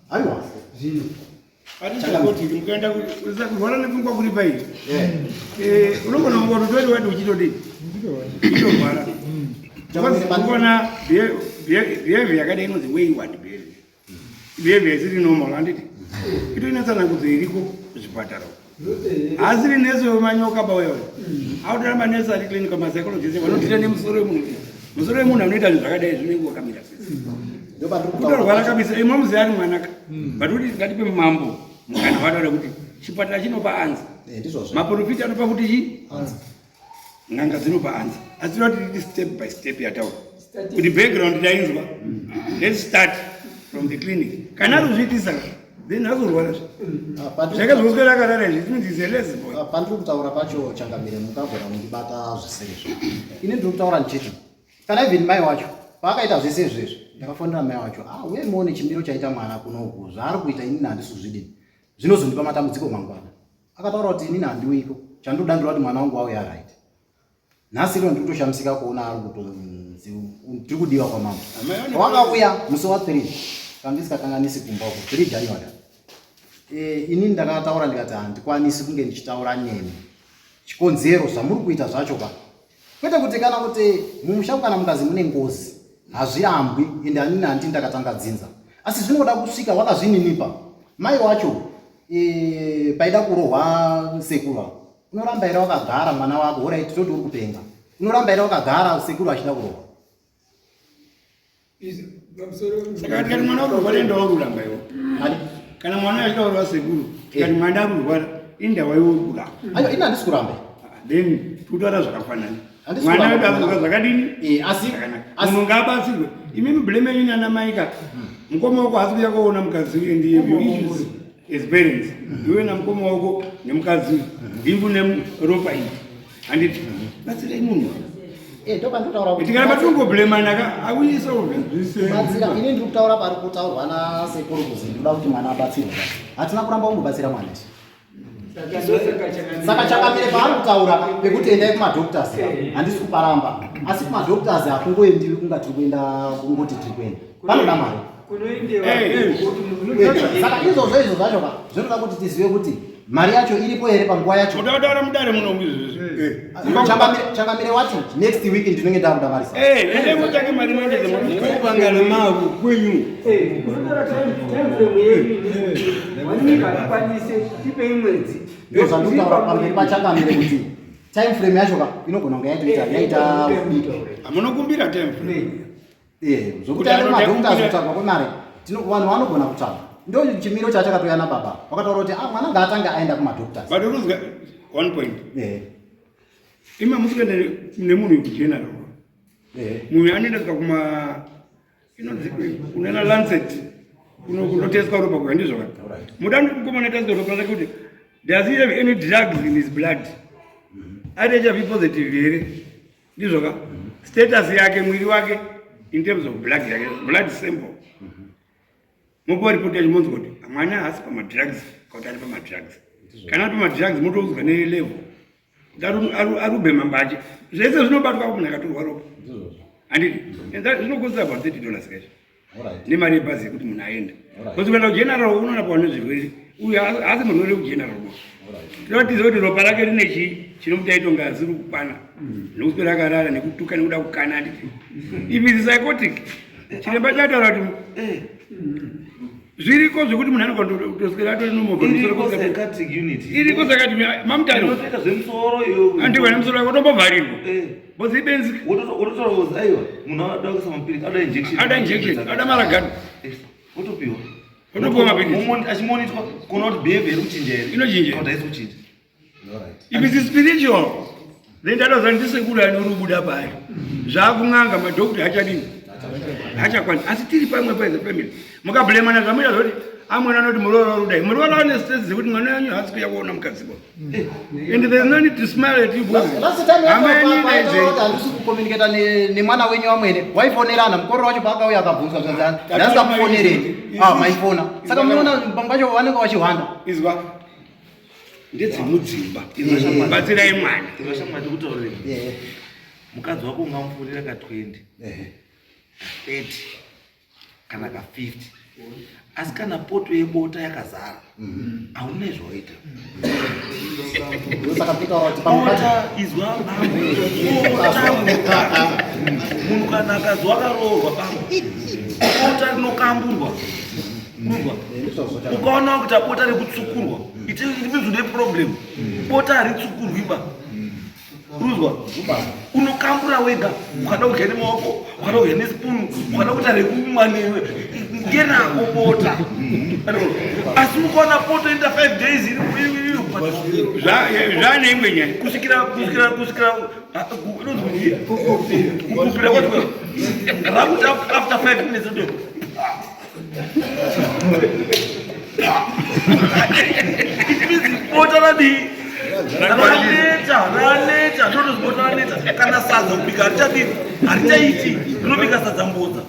[SPEAKER 5] aiwa
[SPEAKER 6] zvino atitoti mukaenda kurwara nepfungwa kuri paizvi unogona kunga kuti wadi uchitodei chitorwara kuona behavior yakadai inonzi wayward behavior isiri normal handiti itoinatsana kuti iriko kuzvipatara asi rinesi wemanyoka bauya autoramba nesi ari clinical psychologist vanotita nemusoro wemunhu musoro wemunhu anoita zvinhu zvakadai zvinenge wakamira kutorwara kabisa imwe muziva ari mwanaka but kuti ngatipe mambo mukana wataura kuti chipatara chinopa anza maprofiti anopa kuti chi n'anga dzinopa anza asi tinoda kuti titi step by step yataura kuti background dainzwa let's start from the clinic. Kana ruzvitisa then azorwara zvakazoswera akarara izvi it means he's a lazy boy.
[SPEAKER 5] Pandiri kutaura pacho Changamire mukagona kundibata zvisizvo. Ini ndiri kutaura ndichiti kana even mai wacho paakaita zvese izvezvi ndakafonera mai wacho uye muone chimiro chaita mwana kunoku zvaari kuita inini handisuzvidini zvinozondipa matambudziko mangwana. Akataura kuti inini handiwiko chandoda ndiri mwana wangu auya right. Nhasi iro ndiri kutoshamisika kuona ari tiri kudiwa kwamama. Wakauya musi wa3 kandisingakanganisi kumba uko 3 January. Inini ndakataura ndikati handikwanisi kunge ndichitaura nemi chikonzero zvamuri kuita zvacho pa kwete kuti kana kuti mumusha kana mukazi mune ngozi hazviambwi ende hanini handi ndakatanga dzinza asi zvinoda kusvika wakazvininipa mai wacho paida kurohwa sekuru unoramba ira wakagara mwana wako alright toti uri kupenga unoramba ira wakagara sekuru achida kurohwa
[SPEAKER 6] saka mwana wako enda waruramba iwo kana mwana achida kurohwa sekuru kana mwana arurwara inda waiuka
[SPEAKER 5] ayo ina handisi kuramba
[SPEAKER 6] then tutara zvakafanana mwana wedu azoka zvakadini
[SPEAKER 5] asi
[SPEAKER 6] munhu ngaabatsirwe imimi blame yenyu nana maika mukoma wako hasi kuya kuona mukadzi ndiye issues as parents iwe namukoma wako nemukadzi imbu neropa iyi handiti batsirai munhu tikana patongoblemana awiisolve
[SPEAKER 5] batsira ini ndiri kutaura pari kutaurwa nasekuru kuzi ndinoda kuti mwana abatsirwe hatina kuramba kungobatsira mwana saka Changamire paari kutaura pekuti endai kumadoctors handisi kuparamba asi kumadoctors hakungoendiwi kunga tiri kuenda kungoti tiri kuenda panoda mari saka izvozvo izvo zvacho ka zvinoda kuti tizive kuti mari yacho iripo here panguva yacho
[SPEAKER 6] udautaura mudare muno
[SPEAKER 5] Changamire wati next week ndinenge ndakuda mari
[SPEAKER 6] ende mutsvake mari mandezemupangana mavo kwenyu
[SPEAKER 5] ndo zvandikutaura pamberi paChangamire kuti time frame yacho ka inogona kunge yaita
[SPEAKER 6] hamunokumbira time frame
[SPEAKER 5] zvokuti ari madoctors kutsvagwa kwemari vanhu vanogona kutsvaga ndo chimiro chatakatoya nababa wakataura kuti mwana ngaatanga aenda kumadoctors
[SPEAKER 6] but unozwa one point ima musikaenda nemunhu wekugeneral munhu anoenda saka kunana Lancet kunoteswa ropa kwa ndizvo muda mukomana teswa ropa rake kuti does he have any drugs in his blood are HIV positive here ndizvo ka status yake mwiri wake in terms of blood sample mupo report yachimonzi kuti mwana haasi pamadrugs kuti ari pamadrugs kana ari pamadrugs motouzwa nelevel arubhema mbache zvese zvinobatwa munhu akatorwa ropa handiti zvinokosta about $30 kacho nemari yebhazi yekuti munhu aenda kuti kuenda kugeneral unoona pawane zvirwere uyu haasi murwere kugeneral tinotiza kuti ropa rake rine chinomutaito ngazi riri kukwana nokuswera akarara nekutuka nekuda kukana handiti if is psychotic chiremba chataura kuti zviriko zvekuti munhu anogona kutoswera atori nomovhairiko sakati mamutano andigwana musoro wake otombovharirwa bozi ibenzi ada injection ada maragano otopiwa
[SPEAKER 3] achimonitwa kuona kuti behavior iri kuchinja here
[SPEAKER 6] inochinja
[SPEAKER 3] kuti haisi kuchinja
[SPEAKER 6] if it's spiritual then ndatoza ndisekuru anori kubuda payo zvakung'anga madhokta achadini hachakwani asi tiri pamwe paise family mukablemana zvamuita zvoti amweni anoti muroro rudai muroro ane stress dzekuti mwana wanyu haasi kuya kuona mukadzibo and there is no need to smile at you
[SPEAKER 5] handisi kucommunicata nemwana wenyu wamwene waifonerana mukororo wacho paakauya akabvunzwa zvanzani ndasikamufonerei maifona saka munoona pamwe pacho vanenge vachihwanda
[SPEAKER 6] izwa ndedzemudzimba batsirai mwana
[SPEAKER 3] ivashamwati kutaurire mukadzi wako ungamufurira ka20 30 kana ka50 asi kana poto yebota yakazara hauna izvawaita bota izwa munhu kana akadzi wakaroorwa pamwe bota rinokamburwa ukaona kuti bota rekutsukurwa itizvi neproblem bota haritsukurwiba uzwa unokambura wega ukada kudya nemaoko ukada kudya nesipunu ukada kuita rekumwa ngenako bota asi ukaona poto enda 5 days
[SPEAKER 6] zvane imwe nyaya
[SPEAKER 3] kusvikira kupupira kwati rakuti after 5 minutes raneta ndotozibota raneta kana sadza kubika harichaiti rinobika sadza mbodza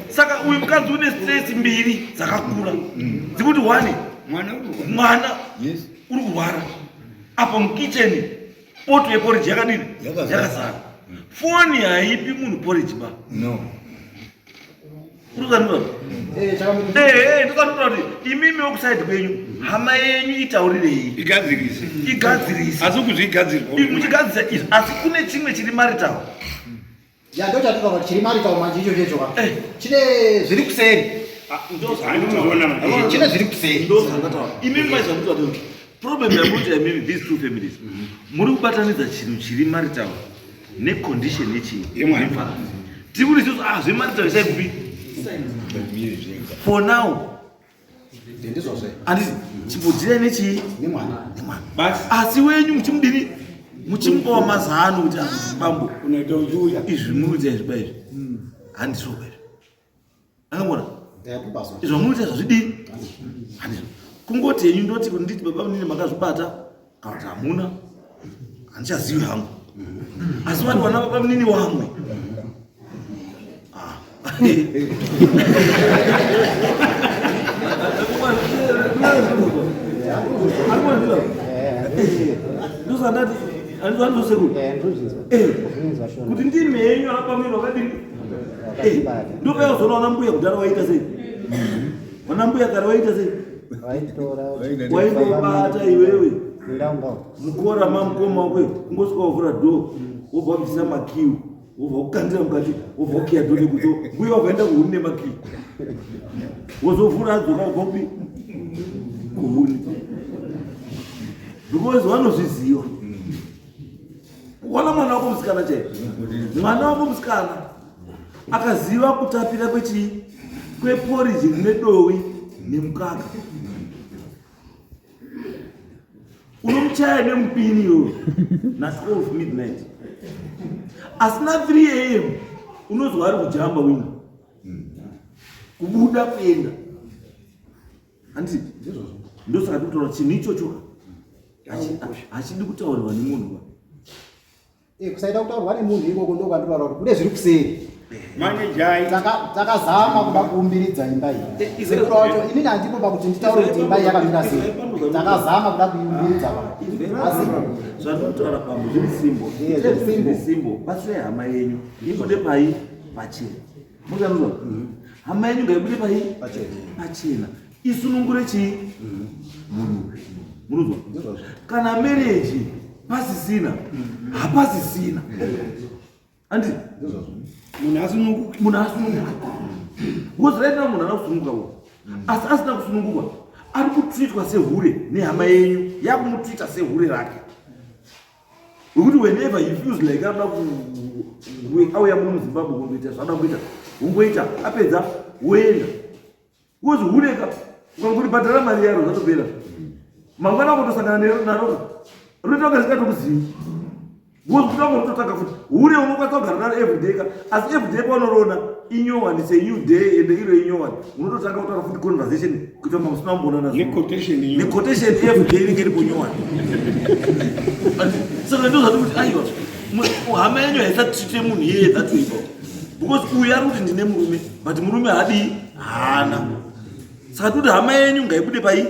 [SPEAKER 3] saka uyu mukadzi une stress mbiri dzakakura dzikuti one mwana uri kurwara apa mukicheni poto yeporiji yakadini yakazara foni haipi munhu poriji ba ndokanotaura kuti imimi wekusaidi kwenyu hama yenyu itaurirei igadzirise asi muchigadzirisa izvi asi kune chimwe chiri maritawo
[SPEAKER 5] ndochatotaura kuti chiri maritawo manje icho checho chine zviri kuseri chine zviri kuseri
[SPEAKER 3] imimi maizvakuta kuti problem yamuita imimi these two families muri kubatanidza chinhu chiri maritawo necondition yechinhu tiri kuti isusu zvemaritawo isaikupi for now anditi chipodzirai nechii nemwana asi wenyu muchimudini muchimupa wamazano kuti bambo izvi muruita izviba izvi handisoba izvi akangona izvo muruita zvazvidini handiso kungoti henyu ndoti nditi baba munini makazvibata kana kuti hamuna handichazivi hangu asi wati wana baba munini wangu kuti ndimi henyu akapamira wakadini ndopayauzona wana mbuya kudhara waita sei wana mbuya kare waita sei waitobata iwewe mukora mamukoma wakwe kungosvika wavhura dhoo wobva kubvisa makiu wobva kukandira mukati wobva kukiya dhoo nekuti mbuya wabvaenda kuhuni nemakiu wozovhura adzoka wobva kupi kuhuni because vanozviziva wana mwana wako musikana chai mwana wako musikana akaziva kutapira kwechii kweporiji nedowi nemukaka unomuchaya nemupini iyoyo na12 midnight asina 3 am unozwa ari kujamba winga kubuda kuenda handiti ndosaka tikutaura chinhu ichocho hachidi kutaurirwa nemunhu
[SPEAKER 5] kusaida kutaurwa nemunhu ikoko ndokwandipaura kuti kune zviri kuseri takazama kuda kuumbiridza imba iyi sekuracho inini handipo pakuti nditaure kuti imba iyi yakamira sei takazama kuda kuiumbiridza asi
[SPEAKER 3] zvandinotaura pamwe zviri simbo batsirai hama yenyu ibude pai pachena mukanuzwa hama yenyu ngaibude pai pachena isunungure chii munuzwa kana mereji pasisina hapasisina andi munhu asununguka because right now munhu ana kusununguka asi asina kusununguka ari kutritwa sehure nehama yenyu yakumutrita sehure rake wekuti whenever he feels like anoda auya muno muzimbabwe kundoita zvada kuita ungoita apedza woenda because hureka ukangoti bhadhara mari yaro zvatopera mangwana kutosangana naroka runotoka zikatokuzivi kutanga kutotanga futi hure unokwanisa kugara naro everyday ka asi everyday paunorona inyowani it's a new day ende iro inyowani unototanga kutaura futi conversation kuita musina mbona nazo nequotation everyday inenge iri kunyowani saka ndozvati kuti aiwa hama yenyu haisatite munhu yeye dzatoipa because uyu ari kuti ndine murume but murume hadii hana saka kuti hama yenyu ngaibude pai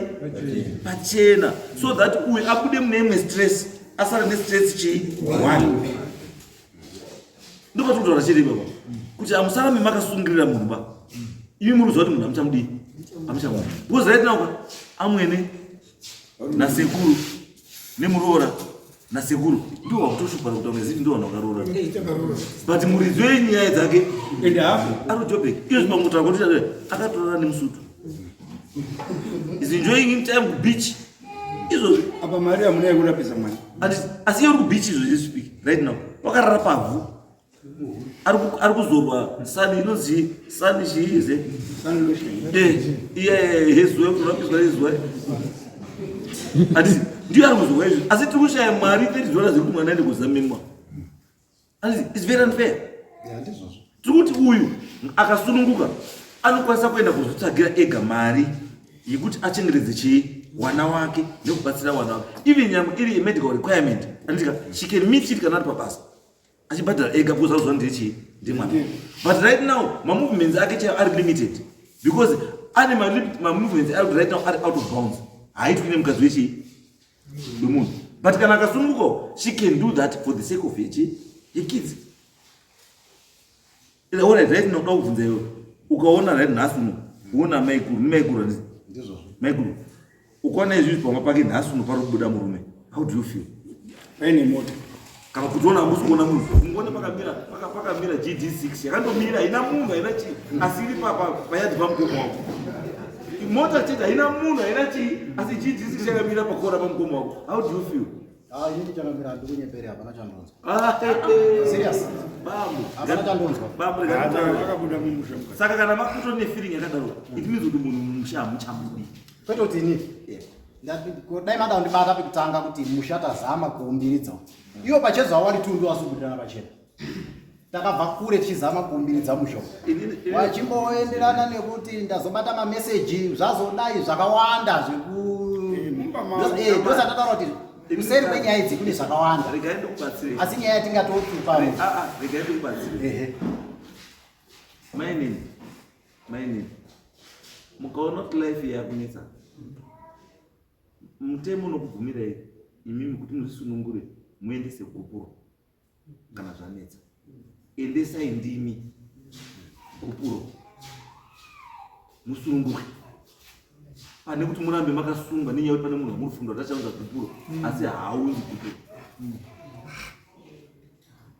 [SPEAKER 3] pachena so that uyu abude mune imwe stress asara nestress chii one ndopati kutaura chiri baba kuti amusarame makasungirira munhu ba imi muruziva kuti munhu amuchamudii amuchamudi because right now amwene nasekuru nemuroora nasekuru ndo wakutoshupara kuti amweziti ndo vanhu vakaroora but muridzi wenyaya dzake ende hafu ari jobek iyo zvipamutaura kuti akatorana nemusutu is enjoying him time ku beach izvo
[SPEAKER 6] apa mari amuna yekurapisa mwana
[SPEAKER 3] asi uri ku beach izvo zvesvipiki right now wakarara pavhu ari kuzorwa sani inonzi sani chiize hezuva kurapiswa hezuva ati ndiyo ari kuzorwa izvi asi tiri kushaya mari $30 zekuti mwana aende kuzamemwa ati it's very unfair tiri kuti uyu akasununguka anokwanisa kuenda kuzotsvagira ega mari yekuti achengeredze chii wana wake nekubatsira wana wake. Even nyangwe iri medical requirement andika she can meet it kana ari pabasa achibhadhara ega because auziva ndiri chii ndimwana. But right now mamovements ake chaiwo ari limited because ane mamovements ari right now ari out of bounds, haitwi nemukadzi wechii wemunhu. But kana akasununguka she can do that for the sake of yekids. Alright, right now unoda kubvunza iwe ukaona right nhasi uona maiguru
[SPEAKER 5] ndizvo
[SPEAKER 3] maiguru ukaona izvi pamwe pake nhasi pari kubuda murume, how do you feel?
[SPEAKER 6] Paine mota
[SPEAKER 3] Kana kutoona hamusi kuona munhu ungoona pakamira GD6 yakandomira haina munhu haina chii asi iri payadhi pamukomo wako. Mota chete haina munhu haina chii asi GD6 yakamira pakora pamukomo wako, how do you feel?
[SPEAKER 5] ini chakamira ndikunyepere hapana chandonzwa.
[SPEAKER 3] Serious?
[SPEAKER 5] Hapana chandonzwa.
[SPEAKER 6] akabuda mumusha.
[SPEAKER 3] Saka kana makuto ne feeling yakadaro it means kuti munhu musha hamuchamudi.
[SPEAKER 5] Kwete kuti ini dai mada kundibata pikutanga kuti musha tazama kuumbiridza iwo pachezwa wali tundu wasubudirana pachena takabva kure tichizama kuumbiridza musha wachimboenderana nekuti ndazobata mameseji zvazodai zvakawanda ndosatataura kuti kuseri kwenyaya idzi kune zvakawanda asi nyaya yatingatotupa
[SPEAKER 3] regaende kubatsire maini mukaona kuti life yakunetsa mutemo unokubvumirai imimi kuti muzvisunungure muendese kupuro kana zvanetsa. Endesai ndimi kupuro musununguke pane kuti murambe makasungwa nenyaya kuti pane munhu wamurifunda kuti achaunza kupuro asi haaunzi kupuro.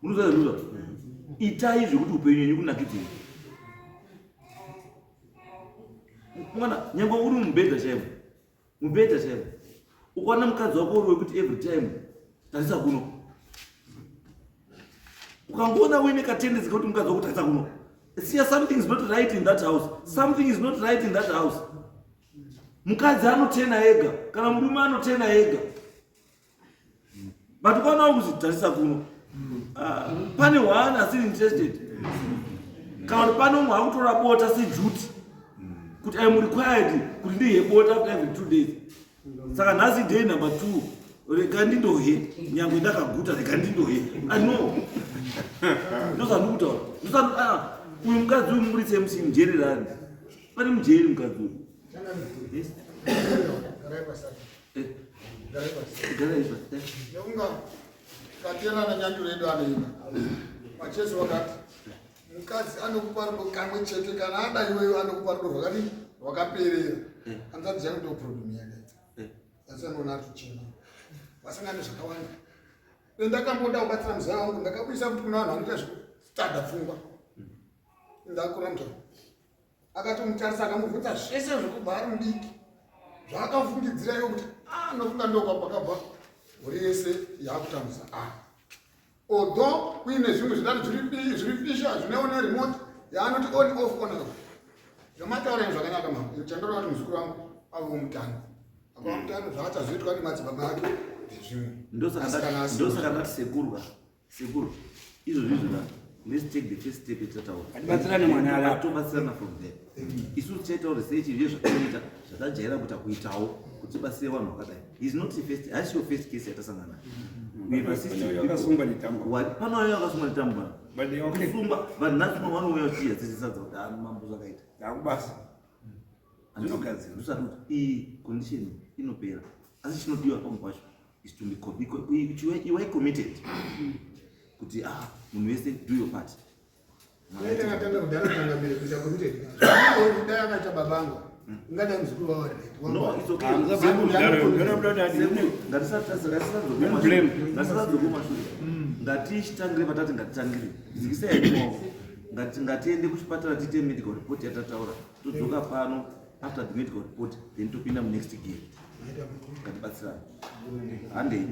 [SPEAKER 3] Munoziva itai zvekuti upenyu hwenyu kunakidzei. Mwana nyangwe uri mubhedha chaivo ukaona mukadzi wako uri wekuti every time tarisa kuno ukangoona uine katendency kuti mukadzi wako tarisa kuno siya something is not right in that house, something is not right in that house. Mukadzi anotena ega kana murume anotena ega but ukaona kuti tarisa kuno pane one asiri interested kana pane umwe akutora bota sejuti kuti I am required kuti ndihe bota after every 2 days. Saka nhasi day number 2 rega ndindohe nyangwe ndakaguta rega ndindohe no ndosandikutaura uyu mukadzi uyu muburitse mujererani pane mujeri mukadzi uyu
[SPEAKER 4] neunga katerana nyanyu redu anoima macheso wakati mukadzi anokupa rudo kamwe chete kana ada iweyo anokupa rudo rwakadii rwakaperera hanzadzi yangu ndo problem yakaita asi anoona atuchena vasangane zvakawanda. Ndakamboda kubatsira muzaya wangu ndakabudisa kuti kuna vanhu vanoita zvekutada pfungwa ndakura mutaura akatomutarisa akamubvunza zvese zvekubva ari mudiki zvaakafungidzira iyo kuti nofunga ndokwapakabva huri yese yaakutambisa although kuine zvimwe zvidatu zviri fisha zvineone remote yaanoti on off on off zvamataura zvakanaka mama chandoreva kuti muzukuru wangu avo mutano akava mutano zvaachazoitwa nemadzibaba ake ndezvimwe
[SPEAKER 3] ndosaka ndati sekuru izvozvizvo da let's take the first step etataura
[SPEAKER 6] atibatsirane mwana ala
[SPEAKER 3] tobatsirana from there. Isusu tichaitawo research izvo zvakaita zvatajaira kuita kuitawo kuti tibatsire vanhu vakadai. Is not the first, haisi your first case yatasangana.
[SPEAKER 6] yakasungwa netambo
[SPEAKER 3] panouya akasungwa netambo kusungwa vanhu nhasi vanouya uchiya tsitsadza kuti mambo zvakaita
[SPEAKER 6] yakubasa
[SPEAKER 3] zvinogadzira ndosati kuti iyi condition inopera asi chinodiwa pamwe pacho is to be iwai committed kuti munhu wese do your part.
[SPEAKER 4] Ngatanga kudana tanga mbere kuita committed. Dai akaita babangu ngadai muzukuru wawo
[SPEAKER 3] no it's okay ngatichitangire patati ngatitangire zikisai maoko ngatiende kuchipatara tiite medical report yatataura todzoka pano after the medical report then topinda munext game ngatibatsirane handei